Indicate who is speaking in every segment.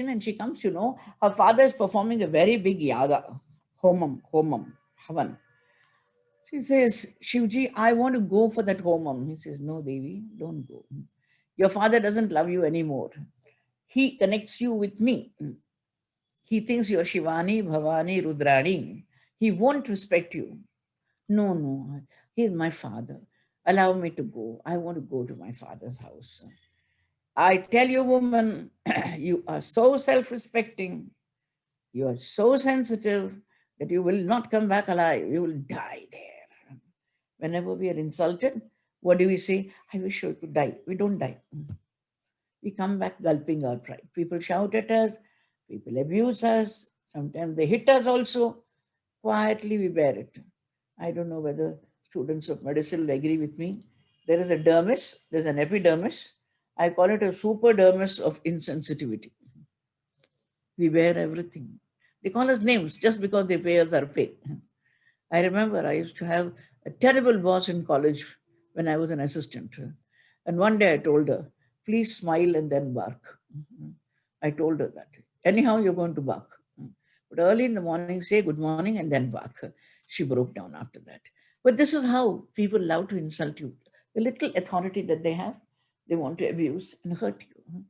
Speaker 1: and she comes, her father is performing a very big yaga, homam, havan. She says, Shivji, I want to go for that homam. He says, no, Devi, don't go. Your father doesn't love you anymore. He connects you with me. He thinks you're Shivani, Bhavani, Rudrani. He won't respect you. No, no, he's my father. Allow me to go. I want to go to my father's house. I tell you, woman, you are so self-respecting. You are so sensitive that you will not come back alive. You will die there. Whenever we are insulted, what do we say? I wish I could die. We don't die. We come back gulping our pride. People shout at us. People abuse us. Sometimes they hit us also. Quietly we bear it. I don't know whether students of medicine will agree with me. There is a dermis, there's an epidermis. I call it a superdermis of insensitivity. We bear everything. They call us names just because they pay us our pay. I remember I used to have a terrible boss in college when I was an assistant. And one day I told her, please smile and then bark. I told her that. Anyhow, you're going to bark. But early in the morning, say good morning and then bark. She broke down after that. But this is how people love to insult you. The little authority that they have, they want to abuse and hurt you.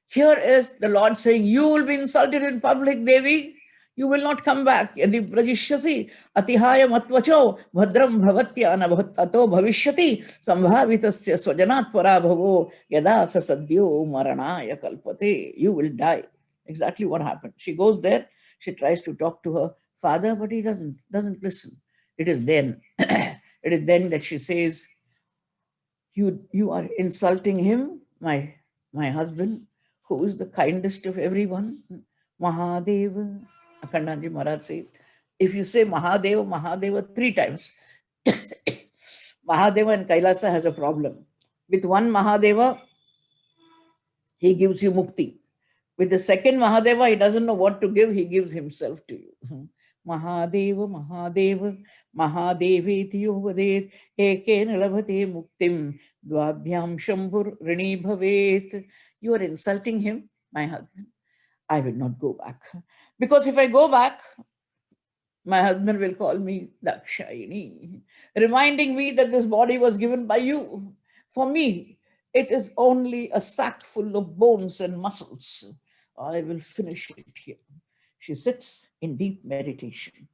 Speaker 1: Here is the Lord saying, you will be insulted in public, Devi. You will not come back. Yadi prajishyasi atihaya matvacho bhadram bhavatya anabhatato bhavishyati sambhavitasya swajanat parabhavo yada sasadyo maranaya kalpate. You will die. Exactly what happened. She goes there. She tries to talk to her father, but he doesn't listen. It is then that she says, you are insulting him, my husband, who is the kindest of everyone. Mahadeva. Akhandanji Maharaj says, if you say Mahadeva 3 times, Mahadeva in Kailasa has a problem. With one Mahadeva, he gives you mukti. With the second Mahadeva, he doesn't know what to give, he gives himself to you. Mahadeva, Mahadeva, Mahadeveti yovadet, ekena labhate muktim, dvabhyam shambhur rini bhavet. You are insulting him, my husband. I will not go back. Because if I go back, my husband will call me Dakshayini, reminding me that this body was given by you. For me, it is only a sack full of bones and muscles. I will finish it here. She sits in deep meditation.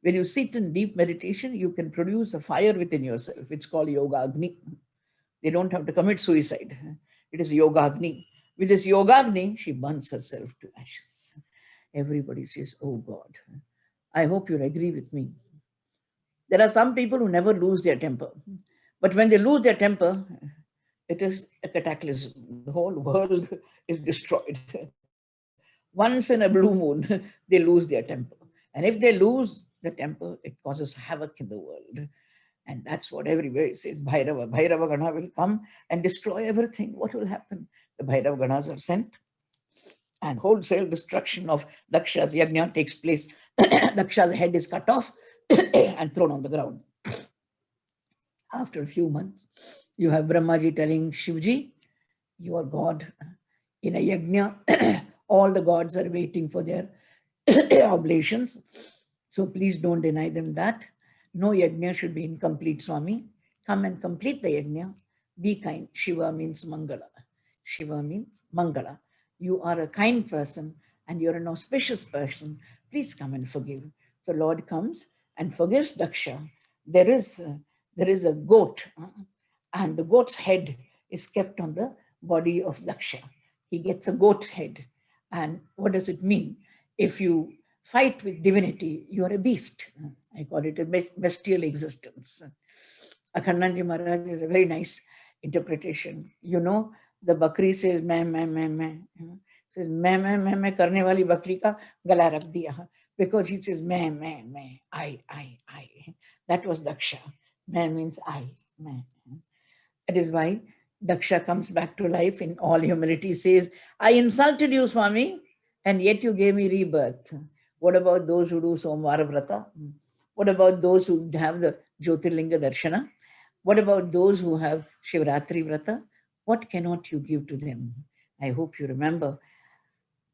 Speaker 1: When you sit in deep meditation, you can produce a fire within yourself. It's called Yoga Agni. They don't have to commit suicide. It is Yoga Agni. With this Yoga Agni, she burns herself to ashes. Everybody says, oh God. I hope you'll agree with me. There are some people who never lose their temper. But when they lose their temper, it is a cataclysm. The whole world is destroyed. Once in a blue moon, they lose their temper. And if they lose the temper, it causes havoc in the world. And that's what everywhere it says, Bhairava. Bhairava Gana will come and destroy everything. What will happen? The Bhairava Ganas are sent, and wholesale destruction of Daksha's yajna takes place. Daksha's head is cut off and thrown on the ground. After a few months, you have Brahmaji telling Shivji, you are God. In a yajna, all the gods are waiting for their oblations. So please don't deny them that. No yajna should be incomplete, Swami. Come and complete the yajna. Be kind. Shiva means Mangala. Shiva means Mangala. You are a kind person and you're an auspicious person. Please come and forgive. So Lord comes and forgives Daksha. There is a goat, and the goat's head is kept on the body of Daksha. He gets a goat head. And what does it mean? If you fight with divinity, you are a beast. I call it a bestial existence. Akhandanji Maharaj is a very nice interpretation. You know, the bakri says, meh, meh, meh, meh. Says, meh, meh, meh, meh, karne wali bakri ka gala rakh diya. Because he says, meh, meh, meh, I. That was Daksha. Meh means I, meh. That is why Daksha comes back to life in all humility, says, I insulted you, Swami, and yet you gave me rebirth. What about those who do Somvara Vrata? What about those who have the Jyotirlinga Darshana? What about those who have Shivratri Vrata? What cannot you give to them? I hope you remember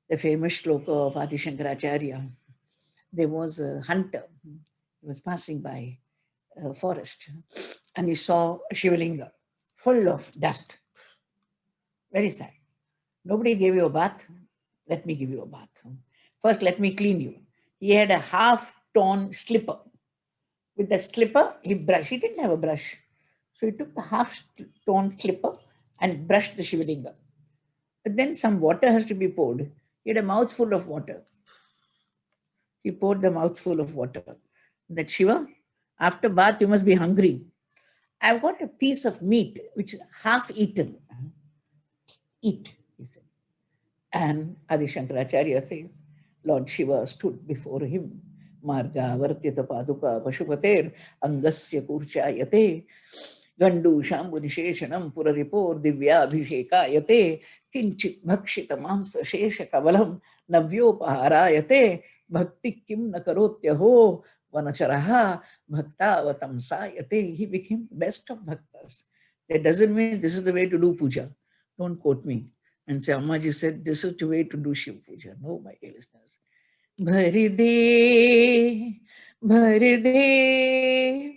Speaker 1: the famous shloka of Adi Shankaracharya. There was a hunter. He was passing by a forest and he saw a Shivalinga full of dust. Very sad. Nobody gave you a bath. Let me give you a bath. First, let me clean you. He had a half-torn slipper. With the slipper, he brushed. He didn't have a brush. So he took the half-torn slipper and brushed the Shivalinga. But then some water has to be poured. He had a mouthful of water. He poured the mouthful of water. That Shiva, after bath, you must be hungry. I've got a piece of meat which is half eaten. Eat, he said. And Adi Shankaracharya says, Lord Shiva stood before him. Marga vartyata paduka pashupater angasya kurchayate gandu shambu nisheshanam puraripor divyabhishekayate kinchit bhakshita mamsa shesha kavalam navyopaharayate bhakti kim nakarotyaho vanacharaha bhaktavatam sayate. He became the best of bhaktas. That doesn't mean this is the way to do puja. Don't quote me and say, Ammaji said this is the way to do Shiv puja. No, my dear listeners. भर दे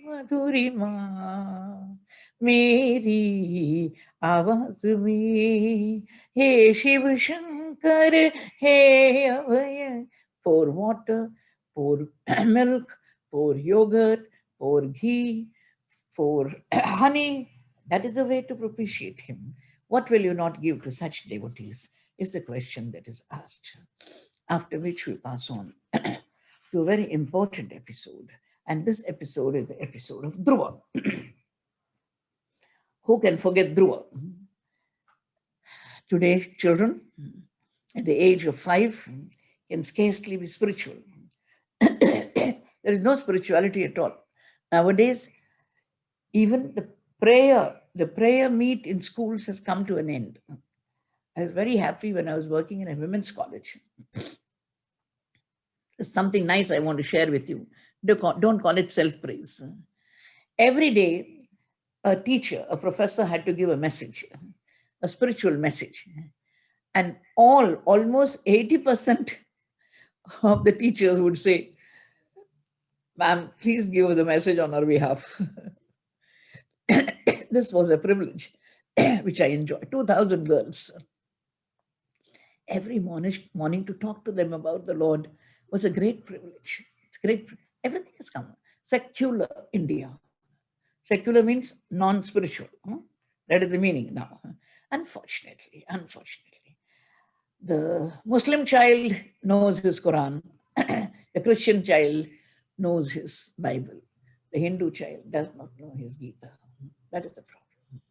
Speaker 1: मधुरिमा मेरी आवाज में हे शिव शंकर हे अभय. Pour water, pour milk, pour yogurt, pour ghee, pour honey. That is the way to propitiate him. What will you not give to such devotees is the question that is asked. After which we pass on to a very important episode. And this episode is the episode of Dhruva. Who can forget Dhruva? Today's children, at the age of 5, can scarcely be spiritual. There is no spirituality at all. Nowadays, even the prayer meet in schools has come to an end. I was very happy when I was working in a women's college. There's something nice I want to share with you. Don't call it self-praise. Every day, a teacher, a professor had to give a message, a spiritual message. And almost 80% of the teachers would say, ma'am, please give the message on our behalf. This was a privilege, which I enjoyed. 2,000 girls. Every morning to talk to them about the Lord was a great privilege. It's great. Everything has come. Secular India. Secular means non-spiritual. That is the meaning now. Unfortunately, the Muslim child knows his Quran. The Christian child knows his Bible. The Hindu child does not know his Gita. That is the problem.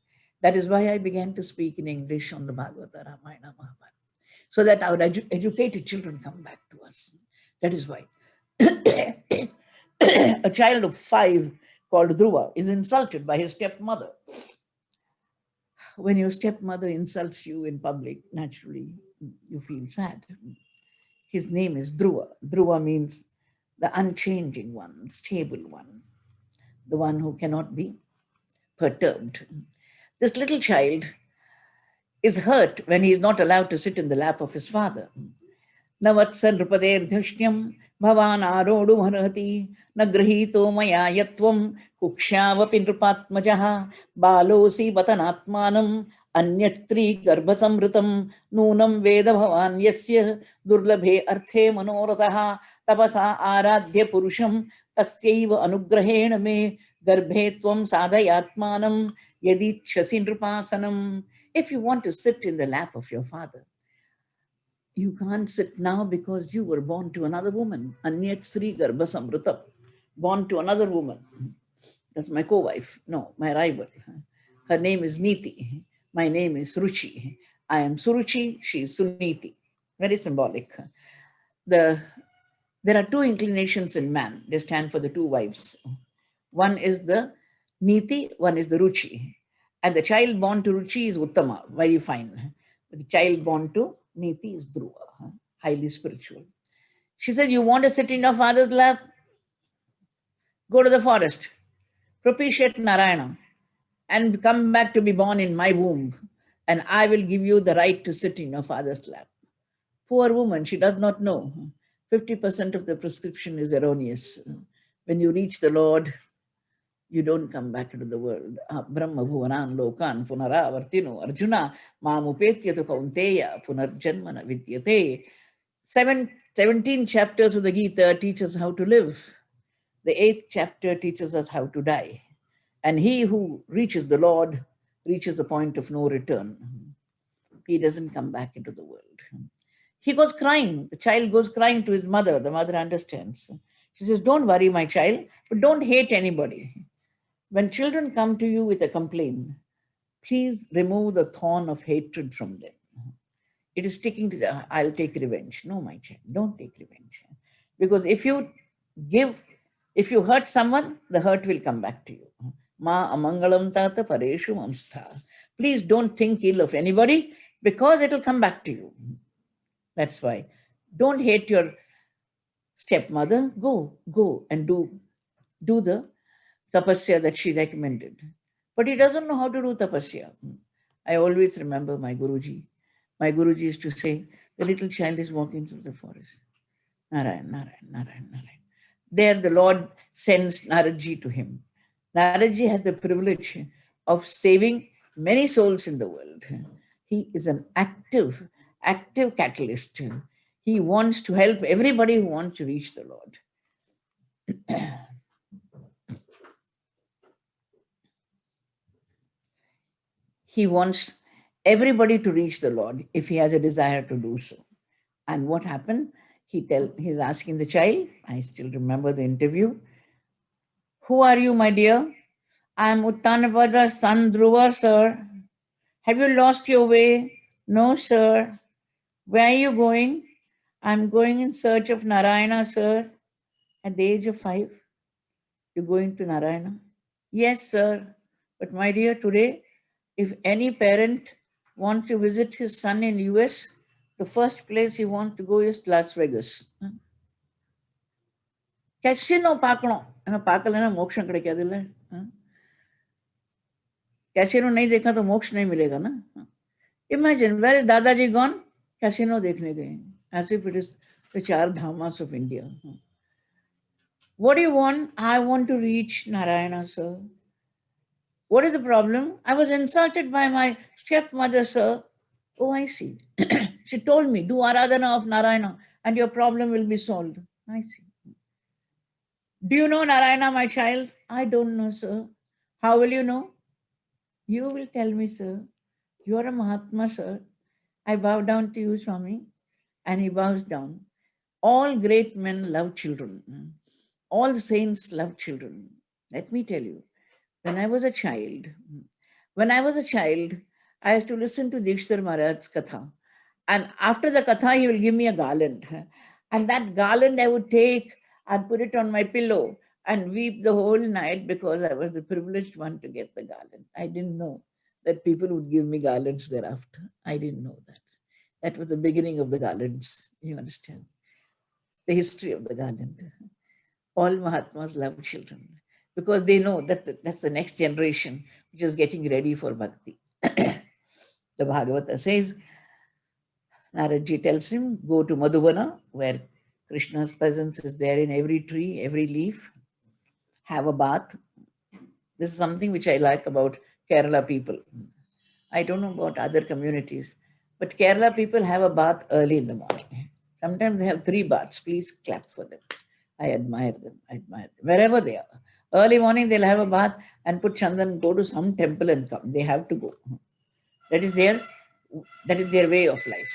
Speaker 1: That is why I began to speak in English on the Bhagavata, Ramayana, Mahabharata, so that our educated children come back to us. That is why. A child of 5 called Dhruva is insulted by his stepmother. When your stepmother insults you in public, naturally, you feel sad. His name is Dhruva. Dhruva means the unchanging one, stable one, the one who cannot be perturbed. This little child is hurt when he is not allowed to sit in the lap of his father. Navatsa nrupader dhyashyam bhavan arodu bharati nagrahito maya yatvam kukshavapi nrupatmajaha balosi vatanatmanam anyastri garbhasamritam nunam veda bhavan yasya durlabhe arthe manorataha tapasa aradhya purusham tasyaiva anugrahena me garbhe tvam sadhayatmanam yadi chasi nrupasanam. If you want to sit in the lap of your father, you can't sit now because you were born to another woman. Anyat Sri Garbha Samrutam. Born to another woman. That's my co-wife. No, my rival. Her name is Niti. My name is Ruchi. I am Suruchi, she is Suniti. Very symbolic. There are 2 inclinations in man. They stand for the 2 wives. One is the Niti, one is the Ruchi. And the child born to Ruchi is Uttama, very fine. But the child born to Niti is Dhruva, highly spiritual. She said, you want to sit in your father's lap? Go to the forest, propitiate Narayana, and come back to be born in my womb, and I will give you the right to sit in your father's lap. Poor woman, she does not know. 50% of the prescription is erroneous. When you reach the Lord, you don't come back into the world. Brahma bhuvanan lokan punaravartino Arjuna mamupetyatu kaunteya punarjanmana vidyate. 17 chapters of the Gita teach us how to live. The 8th chapter teaches us how to die. And he who reaches the Lord reaches the point of no return. He doesn't come back into the world. He goes crying. The child goes crying to his mother. The mother understands. She says, don't worry, my child, but don't hate anybody. When children come to you with a complaint, please remove the thorn of hatred from them. It is sticking to the, I'll take revenge. No, my child, don't take revenge. Because if you hurt someone, the hurt will come back to you. Ma amangalam tata pareshu mamstha. Please don't think ill of anybody because it will come back to you. That's why. Don't hate your stepmother. Go and do the tapasya that she recommended. But he doesn't know how to do tapasya. I always remember my Guruji. My Guruji used to say, the little child is walking through the forest. Narayana, Narayana, Narayana, Narayana. There the Lord sends Naradji to him. Naradji has the privilege of saving many souls in the world. He is an active catalyst. He wants to help everybody who wants to reach the Lord. He wants everybody to reach the Lord if he has a desire to do so. And what happened? He's asking the child, I still remember the interview, who are you, my dear? I am Uttanapada's son, Dhruva, sir. Have you lost your way? No, sir. Where are you going? I'm going in search of Narayana, sir. At the age of 5, you're going to Narayana? Yes, sir. But my dear, today, if any parent wants to visit his son in US, the first place he wants to go is Las Vegas. Casino பார்க்கணும் ஏன்னா பார்க்கலன்னா மோட்சம் கிடைக்காது இல்லை casino नहीं देखा तो मोक्ष नहीं मिलेगा ना Imagine, where is Dadaji gone? Casino देखने गए as if it is the चार धामास of India. What do you want? I want to reach Narayana, sir. What is the problem? I was insulted by my stepmother, sir. Oh, I see. She told me, do Aradhana of Narayana and your problem will be solved. I see. Do you know Narayana, my child? I don't know, sir. How will you know? You will tell me, sir. You are a Mahatma, sir. I bow down to you, Swami. And he bows down. All great men love children. All saints love children. Let me tell you, when I was a child, I used to listen to Dikshar Maharaj's katha. And after the katha, he will give me a garland. And that garland I would take and put it on my pillow and weep the whole night because I was the privileged one to get the garland. I didn't know that people would give me garlands thereafter. I didn't know that. That was the beginning of the garlands. You understand? The history of the garland. All Mahatmas love children because they know that that's the next generation which is getting ready for bhakti. The Bhagavata says, Naradji tells him, go to Madhuvana, where Krishna's presence is there in every tree, every leaf. Have a bath. This is something which I like about Kerala people. I don't know about other communities, but Kerala people have a bath early in the morning. Sometimes they have 3 baths. Please clap for them. I admire them. Wherever they are. Early morning, they'll have a bath and put chandan, go to some temple and come. They have to go. That is their way of life.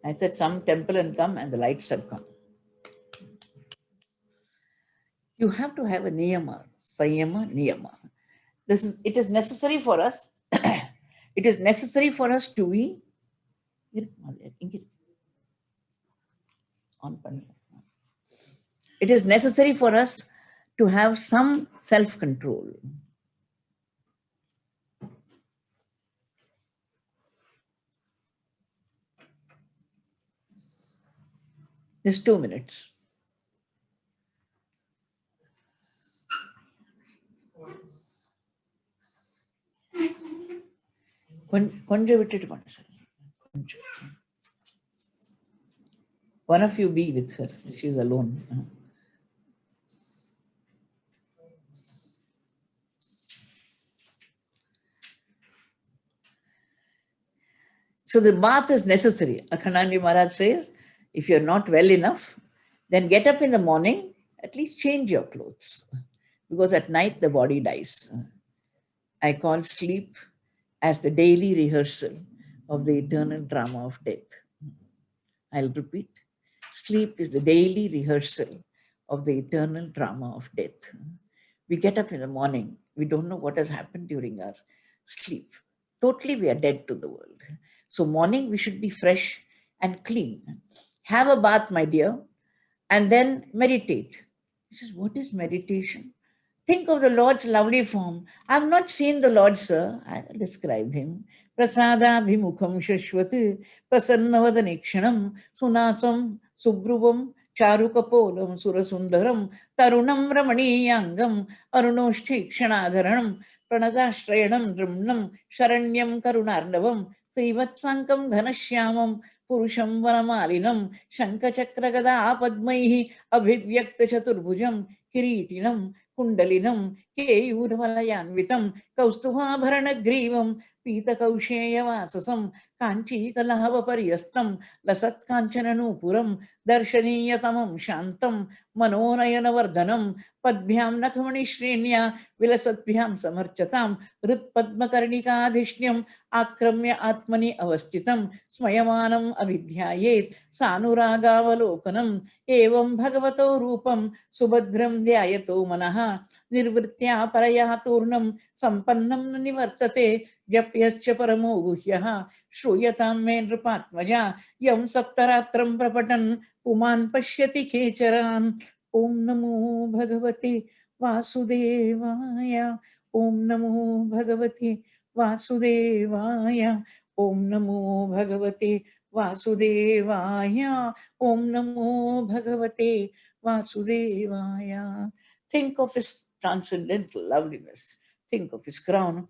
Speaker 1: I said some temple and come, and the lights have come. You have to have a niyama, sayama, niyama. It is necessary for us. It is necessary for us to be It is necessary for us to have some self-control. Just 2 minutes. கொஞ்சம் விட்டுட்டு பண்ண sir One of you be with her. She's alone. So the bath is necessary. Akhanandi Maharaj says, if you're not well enough, then get up in the morning, at least change your clothes. Because at night the body dies. I call sleep as the daily rehearsal of the eternal drama of death. I'll repeat. Sleep is the daily rehearsal of the eternal drama of death. We get up in the morning. We don't know what has happened during our sleep. Totally, we are dead to the world. So morning, we should be fresh and clean. Have a bath, my dear, and then meditate. He says, what is meditation? Think of the Lord's lovely form. I have not seen the Lord, sir. I'll describe him. Prasada bhimukham shashwat prasannavadanikshanam sunasam subruvam charukapolam surasundaram tarunam ramaniyangam arunoshthikshanadharanam pranadashrayanam drimnam sharanyam karunarnavam srivatsankam ghanashyamam purusham vanamalinam shankachakra padmaihi abhivyakta chaturbhujam kiritinam Kundalinam, Keyurvalayanvitam, Kaustubhabharanagrivam, Pita Kausheyavasasam, Kanchi Kalahaparyastam, Lasat Kanchananu Darshaniyatamam Shantam, Manonayana Padbhyam Nakamani Shrinya, Vilasatbhyam Samarchatam, Rit Padmakarnika Akramya Atmani Avastitam, Smayamanam Avidyayet, Sanuragavalokanam, Evam Bhagavato Rupam, Subhadram Dhyayato Manaha, Nirvritya Paraya Turnam, Sampannam Nivartate, Japyascha Paramo Guhyaha, Shruyatam Mendrupatmaja, Yam Saptaratram Prapatan, Puman Pashyati Kecharan, Om Namo Bhagavate Vasudevaya, Om Namo Bhagavate Vasudevaya, Om Namo Bhagavate Vasudevaya, Om Namo Bhagavate Vasudevaya. Think of his transcendental loveliness. Think of his crown.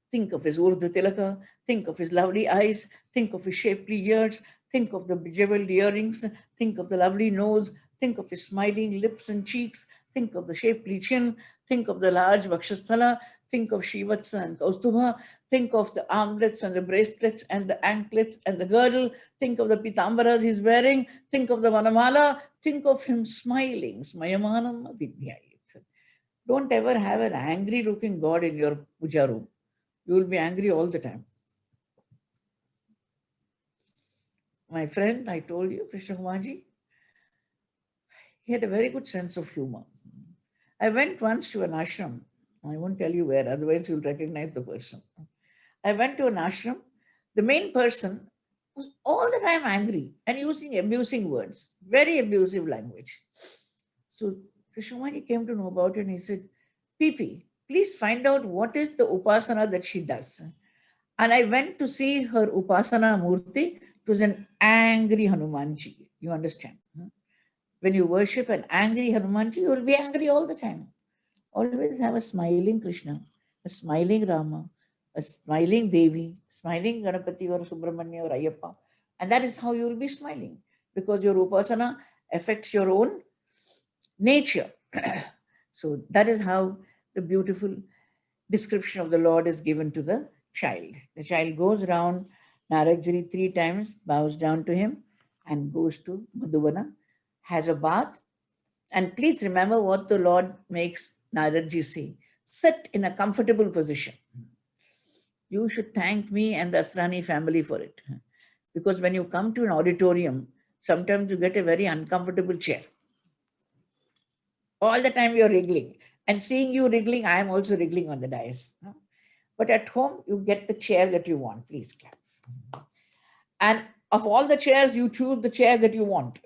Speaker 1: Think of his Urdhva Tilaka. Think of his lovely eyes. Think of his shapely ears. Think of the bejeweled earrings. Think of the lovely nose. Think of his smiling lips and cheeks. Think of the shapely chin. Think of the large Vakshasthala. Think of Shivatsa and Kaustubha. Think of the armlets and the bracelets and the anklets and the girdle. Think of the pitambaras he's wearing. Think of the Vanamala. Think of him smiling. Smayamanam Vidyayet. Don't ever have an angry looking God in your puja room. You will be angry all the time. My friend, I told you, Krishna Kumarji, he had a very good sense of humor. I went once to an ashram. I won't tell you where, otherwise you'll recognize the person. I went to an ashram. The main person was all the time angry and using abusing words, very abusive language. So Krishna Kumarji came to know about it and he said, Pipi, please find out what is the upasana that she does. And I went to see her upasana murti. It was an angry Hanumanji. You understand? When you worship an angry Hanumanji, you will be angry all the time. Always have a smiling Krishna, a smiling Rama, a smiling Devi, smiling Ganapati or Subramanya or Ayyappa. And that is how you will be smiling, because your upasana affects your own nature. So that is how the beautiful description of the Lord is given to the child. The child goes round Naradjari 3 times, bows down to him, and goes to Madhuvana, has a bath. And please remember what the Lord makes Naradji say. Sit in a comfortable position. You should thank me and the Asrani family for it. Because when you come to an auditorium, sometimes you get a very uncomfortable chair. All the time you're wriggling. And seeing you wriggling, I am also wriggling on the dais. But at home, you get the chair that you want. Please clap. And of all the chairs, you choose the chair that you want.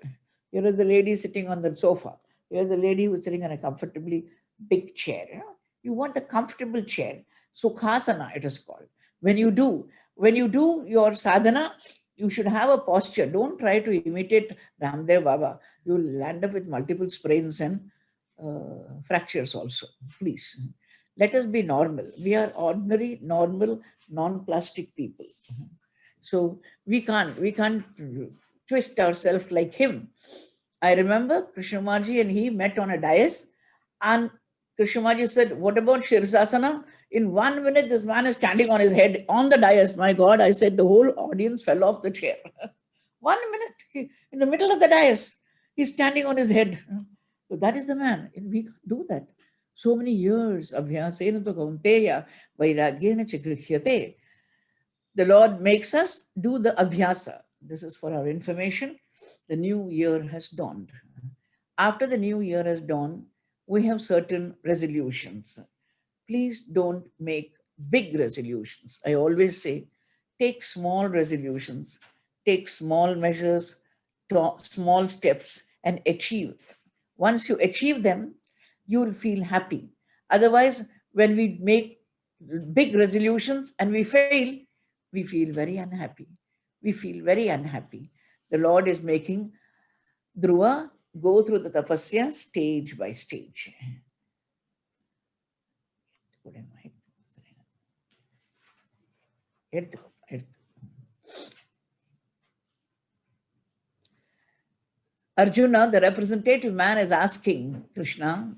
Speaker 1: Here is the lady sitting on the sofa. Here's the lady who's sitting on a comfortably big chair. You want a comfortable chair. Sukhasana, it is called. When you do your sadhana, you should have a posture. Don't try to imitate Ramdev Baba. You'll land up with multiple sprains and fractures also. Please. Let us be normal. We are ordinary, normal, non-plastic people. So we can't twist ourselves like him. I remember Krishnamaji and he met on a dais, and Krishnamaji said, "What about Shirsasana?" In 1 minute, this man is standing on his head on the dais. My God, I said, the whole audience fell off the chair. 1 minute, in the middle of the dais, he's standing on his head. So that is the man. And we can't do that. So many years. Abhyasena to kaunteya vairagyena chagrihyate. The Lord makes us do the abhyasa. This is for our information. The new year has dawned. After the new year has dawned, we have certain resolutions. Please don't make big resolutions. I always say, take small resolutions, take small measures, small steps, and achieve. Once you achieve them, you will feel happy. Otherwise, when we make big resolutions and we fail, we feel very unhappy. We feel very unhappy. The Lord is making Dhruva go through the tapasya stage by stage. Arjuna, the representative man, is asking Krishna,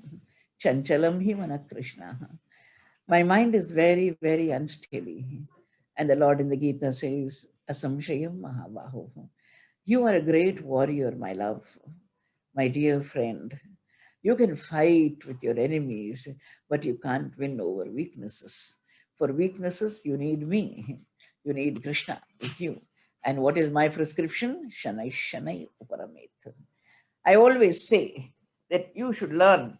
Speaker 1: Chanchalam hi mana Krishna. My mind is very, very unsteady. And the Lord in the Gita says, Asamshayam Mahabaho. You are a great warrior, my love, my dear friend. You can fight with your enemies, but you can't win over weaknesses. For weaknesses, you need me. You need Krishna with you. And what is my prescription? Shanai Shanai Uparamet. I always say that you should learn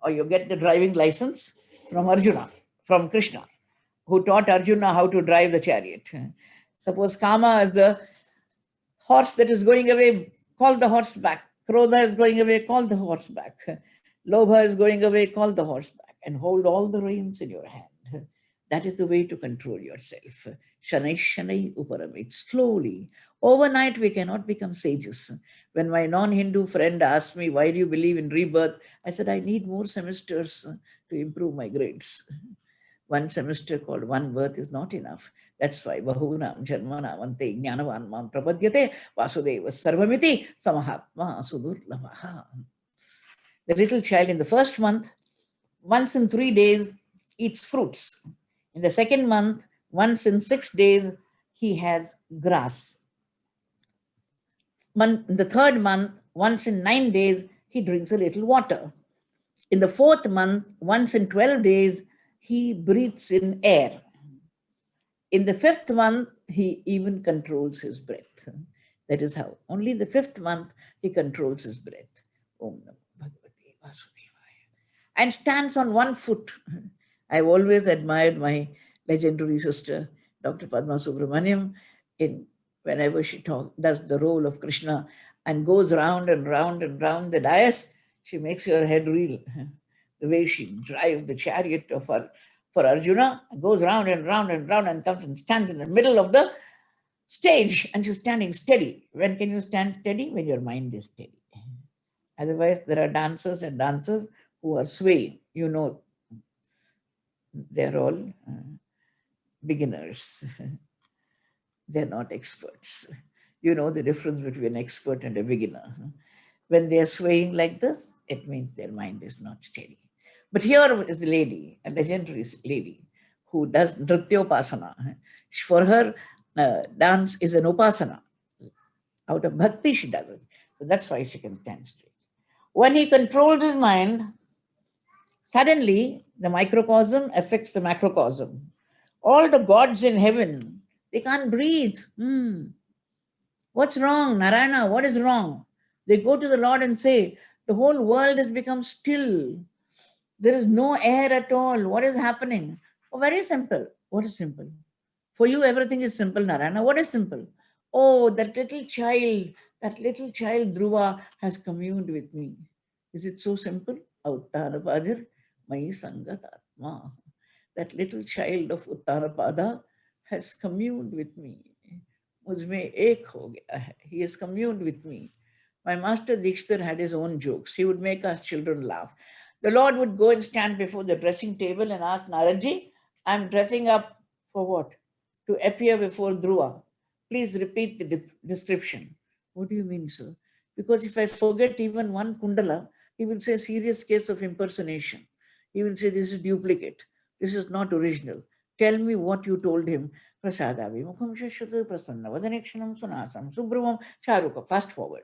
Speaker 1: or you get the driving license from Arjuna, from Krishna, who taught Arjuna how to drive the chariot. Suppose Kama is the horse that is going away, call the horse back. Krodha is going away, call the horse back. Lobha is going away, call the horse back and hold all the reins in your hand. That is the way to control yourself. Shanai Shanai Uparamit. Slowly. Overnight, we cannot become sages. When my non-Hindu friend asked me, why do you believe in rebirth? I said, I need more semesters to improve my grades. One semester called one birth is not enough. That's why Bahunam Janmanam Ante Jnanavan Mam Prapadyate Vasudeva Sarvamiti Samahatma Sudurlamaha. The little child in the first month, once in 3 days, eats fruits. In the second month, once in 6 days, he has grass. In the third month, once in 9 days, he drinks a little water. In the fourth month, once in 12 days, he breathes in air. In the fifth month, he even controls his breath. That is how. Only in the fifth month, he controls his breath. Om Namo Bhagavate Vasudevaya. And stands on one foot. I've always admired my legendary sister, Dr. Padma Subramaniam, whenever she does the role of Krishna and goes round and round and round the dais, she makes your head reel. The way she drives the chariot for Arjuna, goes round and round and round and comes and stands in the middle of the stage and she's standing steady. When can you stand steady? When your mind is steady. Otherwise, there are dancers and dancers who are swaying. You know, they're all beginners. They're not experts. You know the difference between an expert and a beginner. When they're swaying like this, it means their mind is not steady. But here is the lady, a legendary lady, who does Nrityopasana. For her, dance is an upasana. Out of bhakti, she does it. So that's why she can stand straight. When he controls his mind, suddenly the microcosm affects the macrocosm. All the gods in heaven, they can't breathe. What's wrong, Narayana? What is wrong? They go to the Lord and say, the whole world has become still. There is no air at all. What is happening? Oh, very simple. What is simple? For you, everything is simple, Narayana. What is simple? Oh, that little child Dhruva has communed with me. Is it so simple? Uttanapadir Mai Sangatatma. That little child of Uttanapada has communed with me. Mujhme ek ho gaya hai. He has communed with me. My master Dikshtar had his own jokes. He would make us children laugh. The Lord would go and stand before the dressing table and ask Naradji, I'm dressing up for what? To appear before Dhruva. Please repeat the description. What do you mean, sir? Because if I forget even one kundala, he will say serious case of impersonation. He will say this is duplicate. This is not original. Tell me what you told him. Prasadavi mukham shashvata prasanna vadanikshanam sunasam subramam charuka. Fast forward,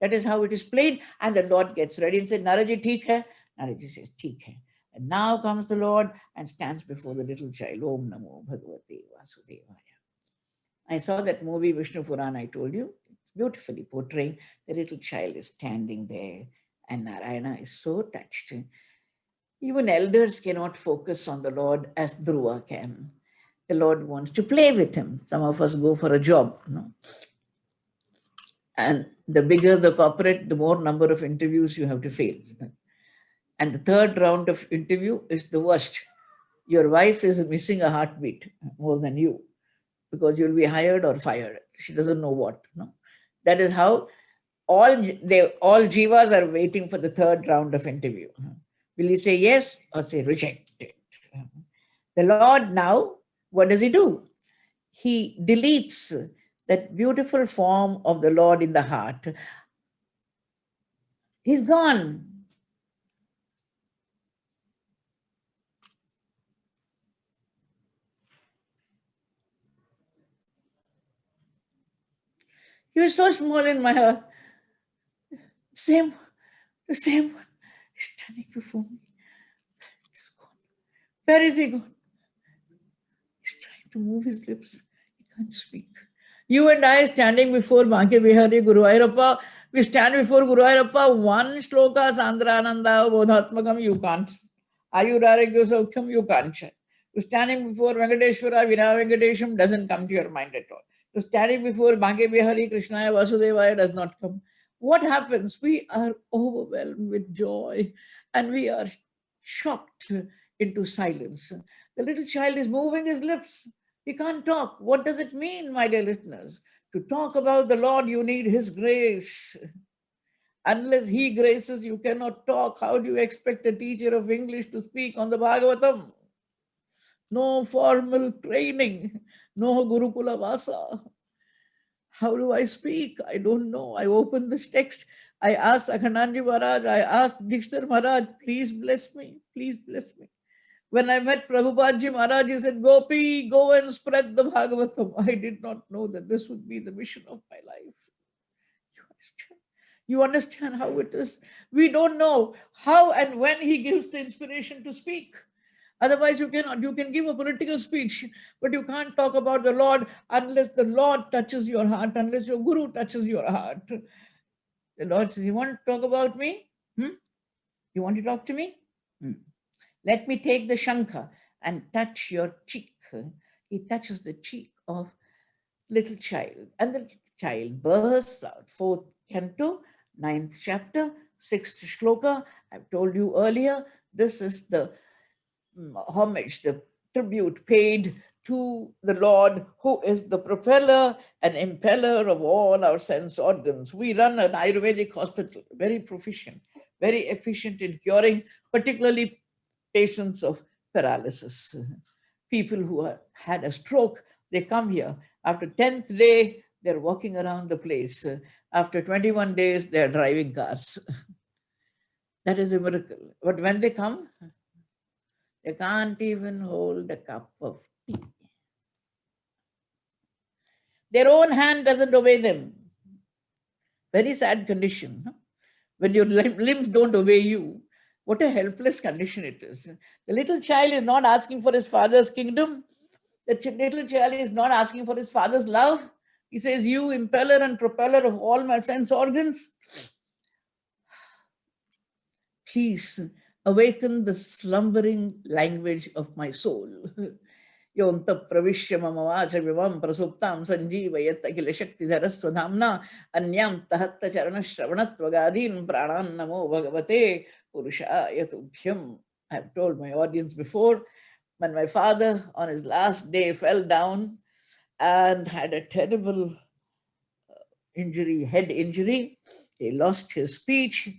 Speaker 1: That is how it is played, and the Lord gets ready and says, Naraji, theek hai? Naraji says, theek hai. And now comes the Lord and stands before the little child. Om Namo Bhagavate Vasudevaya. I saw that movie, Vishnu Purana, I told you. It's beautifully portraying the little child is standing there, and Narayana is so touched. Even elders cannot focus on the Lord as Dhruva can. The Lord wants to play with him. Some of us go for a job, and the bigger the corporate, the more number of interviews you have to fail. And the third round of interview is the worst. Your wife is missing a heartbeat more than you, because you'll be hired or fired. She doesn't know what. That is how all jivas are waiting for the third round of interview. Will he say yes or say rejected? The Lord now, what does he do? He deletes that beautiful form of the Lord in the heart. He's gone. He was so small in my heart. The same one is standing before me. He's gone. Where is he gone? He's trying to move his lips. He can't speak. You and I standing before Bhakya Vihari Guru Ayyappa, we stand before Guru Ayyappa, one shloka Sandrananda Bodhatmakam, you can't. Ayuraragya Saukhyam, you can't chant. To standing before Venkateshwara, Vina Venkatesham doesn't come to your mind at all. To standing before Bhakya Vihari Krishnaya Vasudevaya does not come. What happens? We are overwhelmed with joy and we are shocked into silence. The little child is moving his lips. He can't talk. What does it mean, my dear listeners? To talk about the Lord, you need His grace. Unless He graces, you cannot talk. How do you expect a teacher of English to speak on the Bhagavatam? No formal training, no Gurukula Vasa. How do I speak? I don't know. I open the text. I ask Akhananji Maharaj, I asked Dikshtar Maharaj, please bless me. Please bless me. When I met Prabhupada Maharaj, he said, Gopi, go and spread the Bhagavatam. I did not know that this would be the mission of my life. You understand? You understand how it is? We don't know how and when he gives the inspiration to speak. Otherwise, you cannot. You can give a political speech, but you can't talk about the Lord unless the Lord touches your heart, unless your Guru touches your heart. The Lord says, you want to talk about me? You want to talk to me? Let me take the shankha and touch your cheek. He touches the cheek of little child, and the child bursts out. 4th canto, 9th chapter, 6th shloka. I've told you earlier, this is the homage, the tribute paid to the Lord, who is the propeller and impeller of all our sense organs. We run an Ayurvedic hospital, very proficient, very efficient in curing, particularly patients of paralysis. People who had a stroke, they come here. After 10th day, they're walking around the place. After 21 days, they're driving cars. That is a miracle. But when they come, they can't even hold a cup of tea. Their own hand doesn't obey them. Very sad condition. When your limbs don't obey you, what a helpless condition it is. The little child is not asking for his father's kingdom. The little child is not asking for his father's love. He says, you impeller and propeller of all my sense organs, please awaken the slumbering language of my soul. Yonta pravishya mamavacha vivam prasuptam sanjeevayat akila shakti dharaswadhamna anyam tahatta charana shravanatvagadin pranan namo bhagavate purushaya tubhyam. I have told my audience before, when my father on his last day fell down and had a terrible injury, head injury, he lost his speech.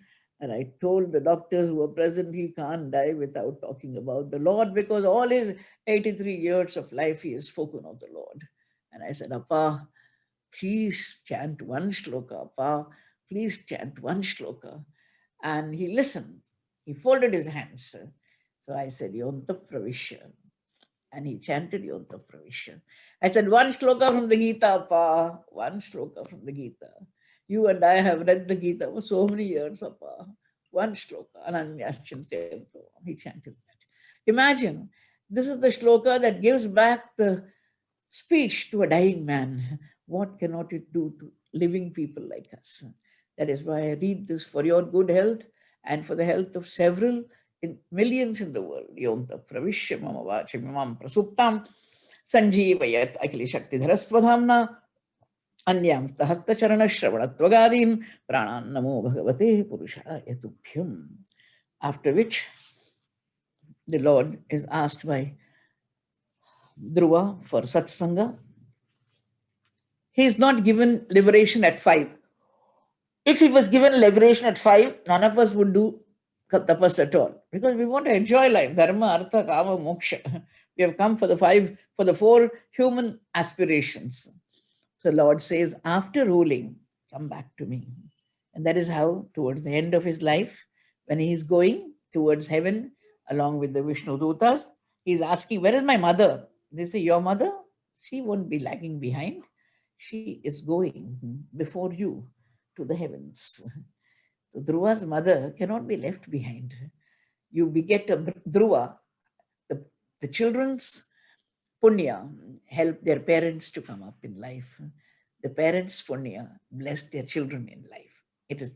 Speaker 1: And I told the doctors who were present, he can't die without talking about the Lord, because all his 83 years of life, he has spoken of the Lord. And I said, Appa, please chant one shloka, Pa, please chant one shloka. And he listened. He folded his hands. So I said, Yonta Pravisha. And he chanted Yonta Pravisha. I said, one shloka from the Gita, Pa. One shloka from the Gita. You and I have read the Gita for so many years, Pa. One shloka. Ananyachintayanto. He chanted that. Imagine, this is the shloka that gives back the speech to a dying man. What cannot it do to living people like us? That is why I read this for your good health and for the health of several millions in the world. Yonta pravishya mama vachimam prasuptam sanjeevayat akili shakti dharasvadhamna anyam tahasta charana shravanatvagadin pranan namo bhagavate purushaya tubhyam. After which the Lord is asked by Dhruva for satsanga. He is not given liberation at 5. If he was given liberation at 5, none of us would do tapas at all, because we want to enjoy life. Dharma, artha, kama, moksha. We have come for the 4 human aspirations. So Lord says, after ruling, come back to me. And that is how, towards the end of his life, when he is going towards heaven, along with the Vishnu Dutas, he is asking, where is my mother? They say, your mother? She won't be lagging behind. She is going before you to the heavens. So Dhruva's mother cannot be left behind. You beget a Dhruva, the children's punya help their parents to come up in life. The parents' punya bless their children in life. It is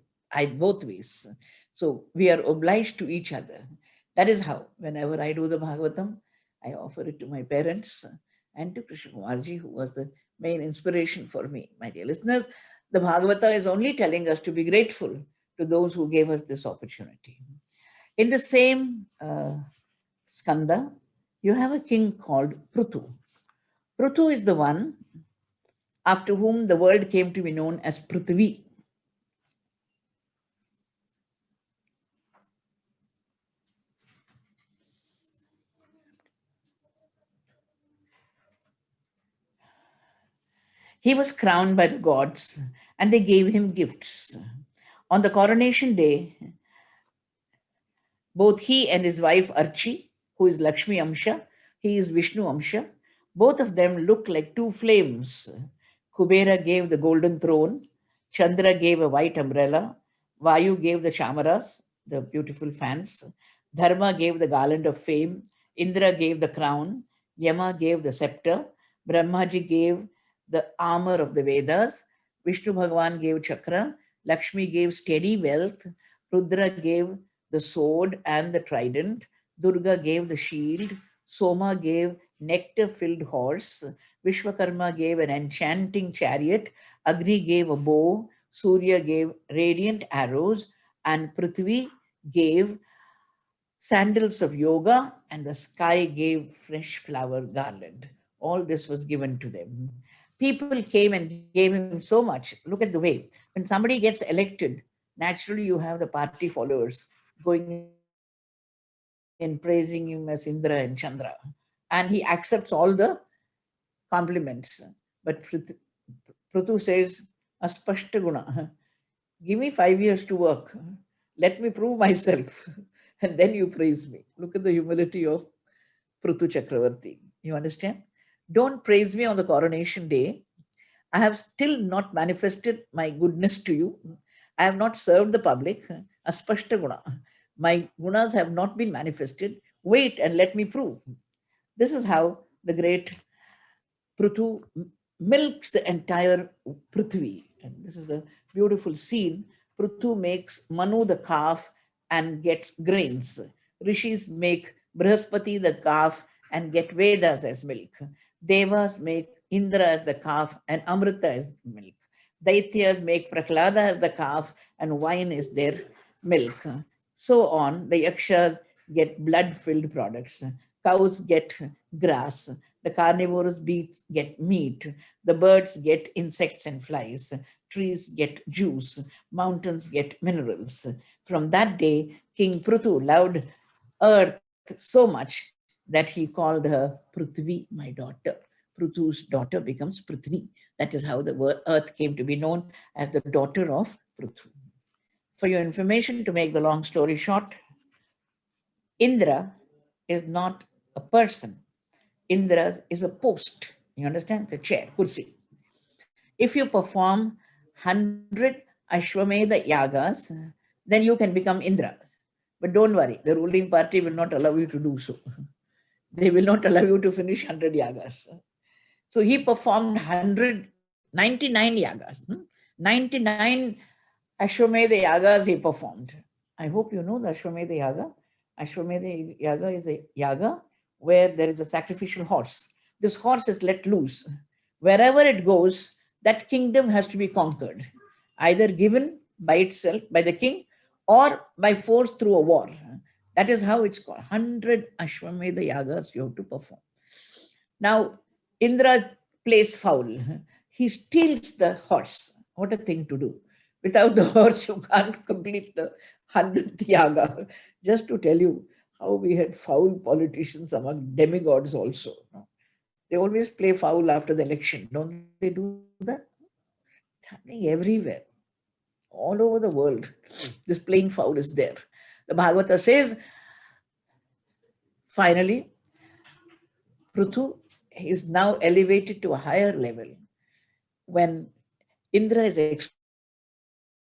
Speaker 1: both ways. So we are obliged to each other. That is how, whenever I do the Bhagavatam, I offer it to my parents and to Krishna Kumarji, who was the main inspiration for me. My dear listeners, the Bhagavata is only telling us to be grateful to those who gave us this opportunity. In the same skanda, you have a king called Prithu. Prithu is the one after whom the world came to be known as Prithvi. He was crowned by the gods and they gave him gifts. On the coronation day, both he and his wife Archi, who is Lakshmi Amsha, he is Vishnu Amsha, both of them look like 2 flames. Kubera gave the golden throne, Chandra gave a white umbrella, Vayu gave the chamaras, the beautiful fans, Dharma gave the garland of fame, Indra gave the crown, Yama gave the scepter, Brahmaji gave the armor of the Vedas, Vishnu Bhagavan gave chakra, Lakshmi gave steady wealth, Rudra gave the sword and the trident, Durga gave the shield, Soma gave nectar-filled horse, Vishwakarma gave an enchanting chariot, Agni gave a bow, Surya gave radiant arrows, and Prithvi gave sandals of yoga, and the sky gave fresh flower garland. All this was given to them. People came and gave him so much. Look at the way. When somebody gets elected, naturally you have the party followers going and praising him as Indra and Chandra. And he accepts all the compliments. But Prithu says, Aspashta guna. Give me 5 years to work. Let me prove myself. And then you praise me. Look at the humility of Prithu Chakravarti. You understand? Don't praise me on the coronation day. I have still not manifested my goodness to you. I have not served the public. Aspashta guna. My gunas have not been manifested. Wait and let me prove. This is how the great Prithu milks the entire Prithvi. And this is a beautiful scene. Prithu makes Manu the calf and gets grains. Rishis make Brihaspati the calf and get Vedas as milk. Devas make Indra as the calf and Amrita as milk. Daityas make Prahlada as the calf and wine is their milk. So on, the Yakshas get blood-filled products. Cows get grass. The carnivorous beasts get meat. The birds get insects and flies. Trees get juice. Mountains get minerals. From that day, King Prithu loved earth so much that he called her Prithvi, my daughter. Prithu's daughter becomes Prithvi. That is how the earth came to be known as the daughter of Prithu. For your information, to make the long story short, Indra is not a person. Indra is a post. You understand? It's a chair, kursi. If you perform 100 Ashwamedha yagas, then you can become Indra. But don't worry, the ruling party will not allow you to do so. They will not allow you to finish 100 yagas. So he performed 199 yagas. 99 Ashwamedha yagas he performed. I hope you know the Ashwamedha yaga. Ashwamedha yaga is a yaga where there is a sacrificial horse. This horse is let loose. Wherever it goes, that kingdom has to be conquered, either given by itself, by the king, or by force through a war. That is how it's called. 100 Ashwamedha yagas you have to perform. Now, Indra plays foul. He steals the horse. What a thing to do. Without the horse, you can't complete the 100th yaga. Just to tell you how we had foul politicians among demigods also. They always play foul after the election. Don't they do that? It's happening everywhere. All over the world, this playing foul is there. The Bhagavata says, finally, Prithu is now elevated to a higher level. When Indra is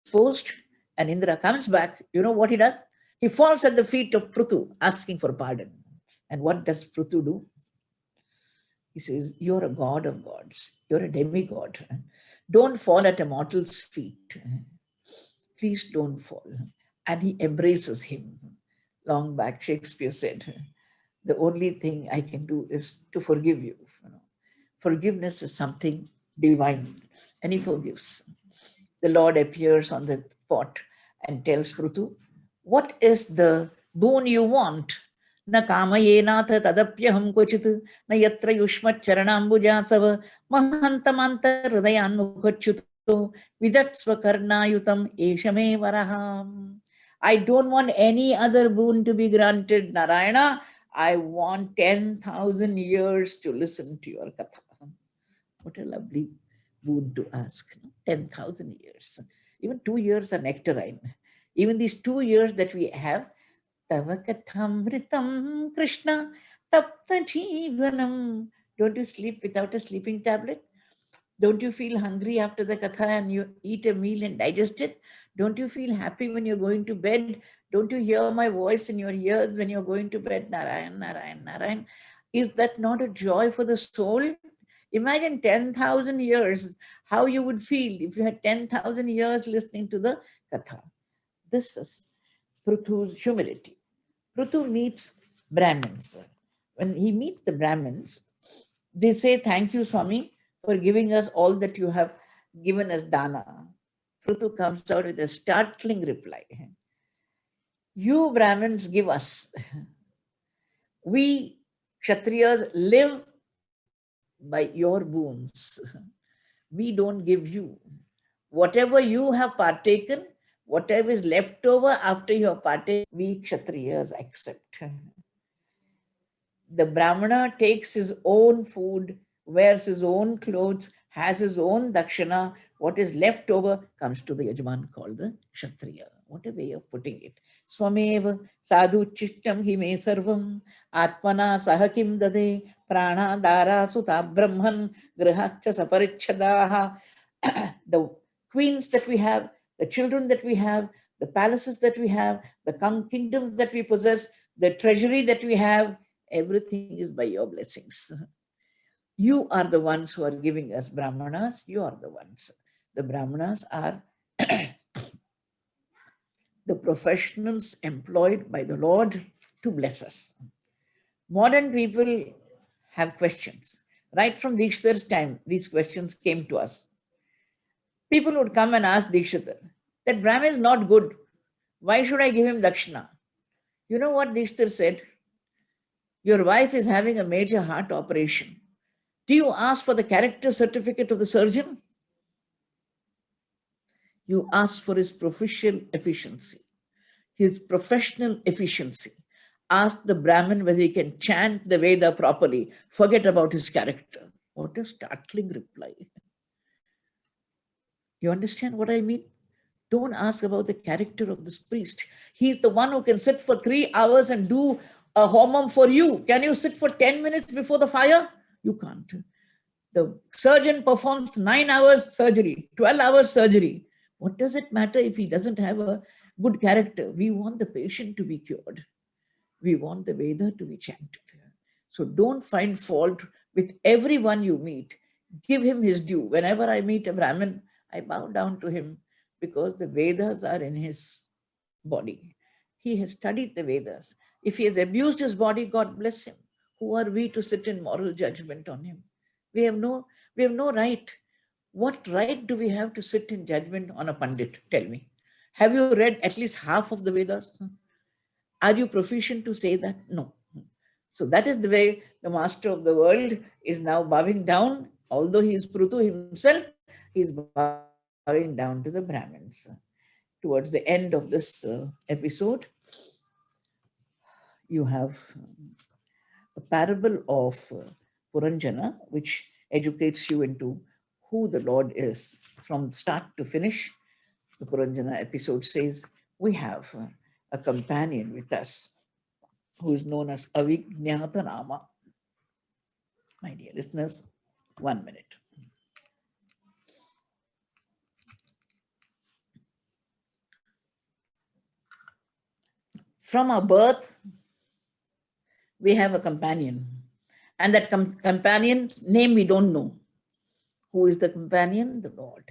Speaker 1: exposed and Indra comes back, you know what he does? He falls at the feet of Prithu, asking for pardon. And what does Prithu do? He says, you're a god of gods. You're a demigod. Don't fall at a mortal's feet. Please don't fall. And he embraces him. Long back, Shakespeare said, the only thing I can do is to forgive you. Forgiveness is something divine. And he forgives. The Lord appears on the spot and tells Prithu, what is the boon you want? Na kamayenatha tadapyaham kochit na yatra yushmat charanambujasava mahantamanta hridayan mukhachuto vidatsva karnayutam eshame varaham. I don't want any other boon to be granted, Narayana. I want 10,000 years to listen to your katha. What a lovely boon to ask. 10,000 years. Even 2 years are nectarine. Even these 2 years that we have, Tava kathamritam Krishna tapta jivanam. Don't you sleep without a sleeping tablet? Don't you feel hungry after the katha and you eat a meal and digest it? Don't you feel happy when you're going to bed? Don't you hear my voice in your ears when you're going to bed? Narayan, Narayan, Narayan. Is that not a joy for the soul? Imagine 10,000 years, how you would feel if you had 10,000 years listening to the katha. This is Prithu's humility. Prithu meets Brahmins. When he meets the Brahmins, they say, thank you, Swami, for giving us all that you have given us dana. Prithu comes out with a startling reply. You Brahmins give us. We Kshatriyas live by your boons. We don't give you. Whatever you have partaken, whatever is left over after you have partaken, we Kshatriyas accept. The Brahmana takes his own food, wears his own clothes, has his own dakshana. What is left over comes to the Yajman called the Kshatriya. What a way of putting it. Swameva sadhu chittam hime sarvam atmana sahakim dade prana dara sutta brahman grihascha saparichadaha. The queens that we have, the children that we have, the palaces that we have, the kingdoms that we possess, the treasury that we have, everything is by your blessings. You are the ones who are giving us Brahmanas. You are the ones. The Brahmanas are the professionals employed by the Lord to bless us. Modern people have questions. Right from Dikshitar's time, these questions came to us. People would come and ask Dikshitar, that Brahma is not good. Why should I give him dakshina? You know what Dikshitar said? Your wife is having a major heart operation. Do you ask for the character certificate of the surgeon? You ask for his professional efficiency, his professional efficiency. Ask the Brahmin whether he can chant the Veda properly. Forget about his character. What a startling reply. You understand what I mean? Don't ask about the character of this priest. He's the one who can sit for 3 hours and do a homam for you. Can you sit for 10 minutes before the fire? You can't. The surgeon performs 9 hours surgery, 12 hours surgery. What does it matter if he doesn't have a good character? We want the patient to be cured. We want the Veda to be chanted. So don't find fault with everyone you meet. Give him his due. Whenever I meet a Brahmin, I bow down to him because the Vedas are in his body. He has studied the Vedas. If he has abused his body, God bless him. Who are we to sit in moral judgment on him? We have no right. What right do we have to sit in judgment on a Pandit? Tell me. Have you read at least half of the Vedas? Are you proficient to say that? No. So that is the way the master of the world is now bowing down. Although he is Prutu himself, he is bowing down to the Brahmins. Towards the end of this episode, you have a parable of Puranjana, which educates you into who the Lord is from start to finish. The Puranjana episode says, we have a companion with us who is known as Avijñāta Nama. My dear listeners, 1 minute. From our birth, we have a companion. And that companion name we don't know. Who is the companion? The Lord.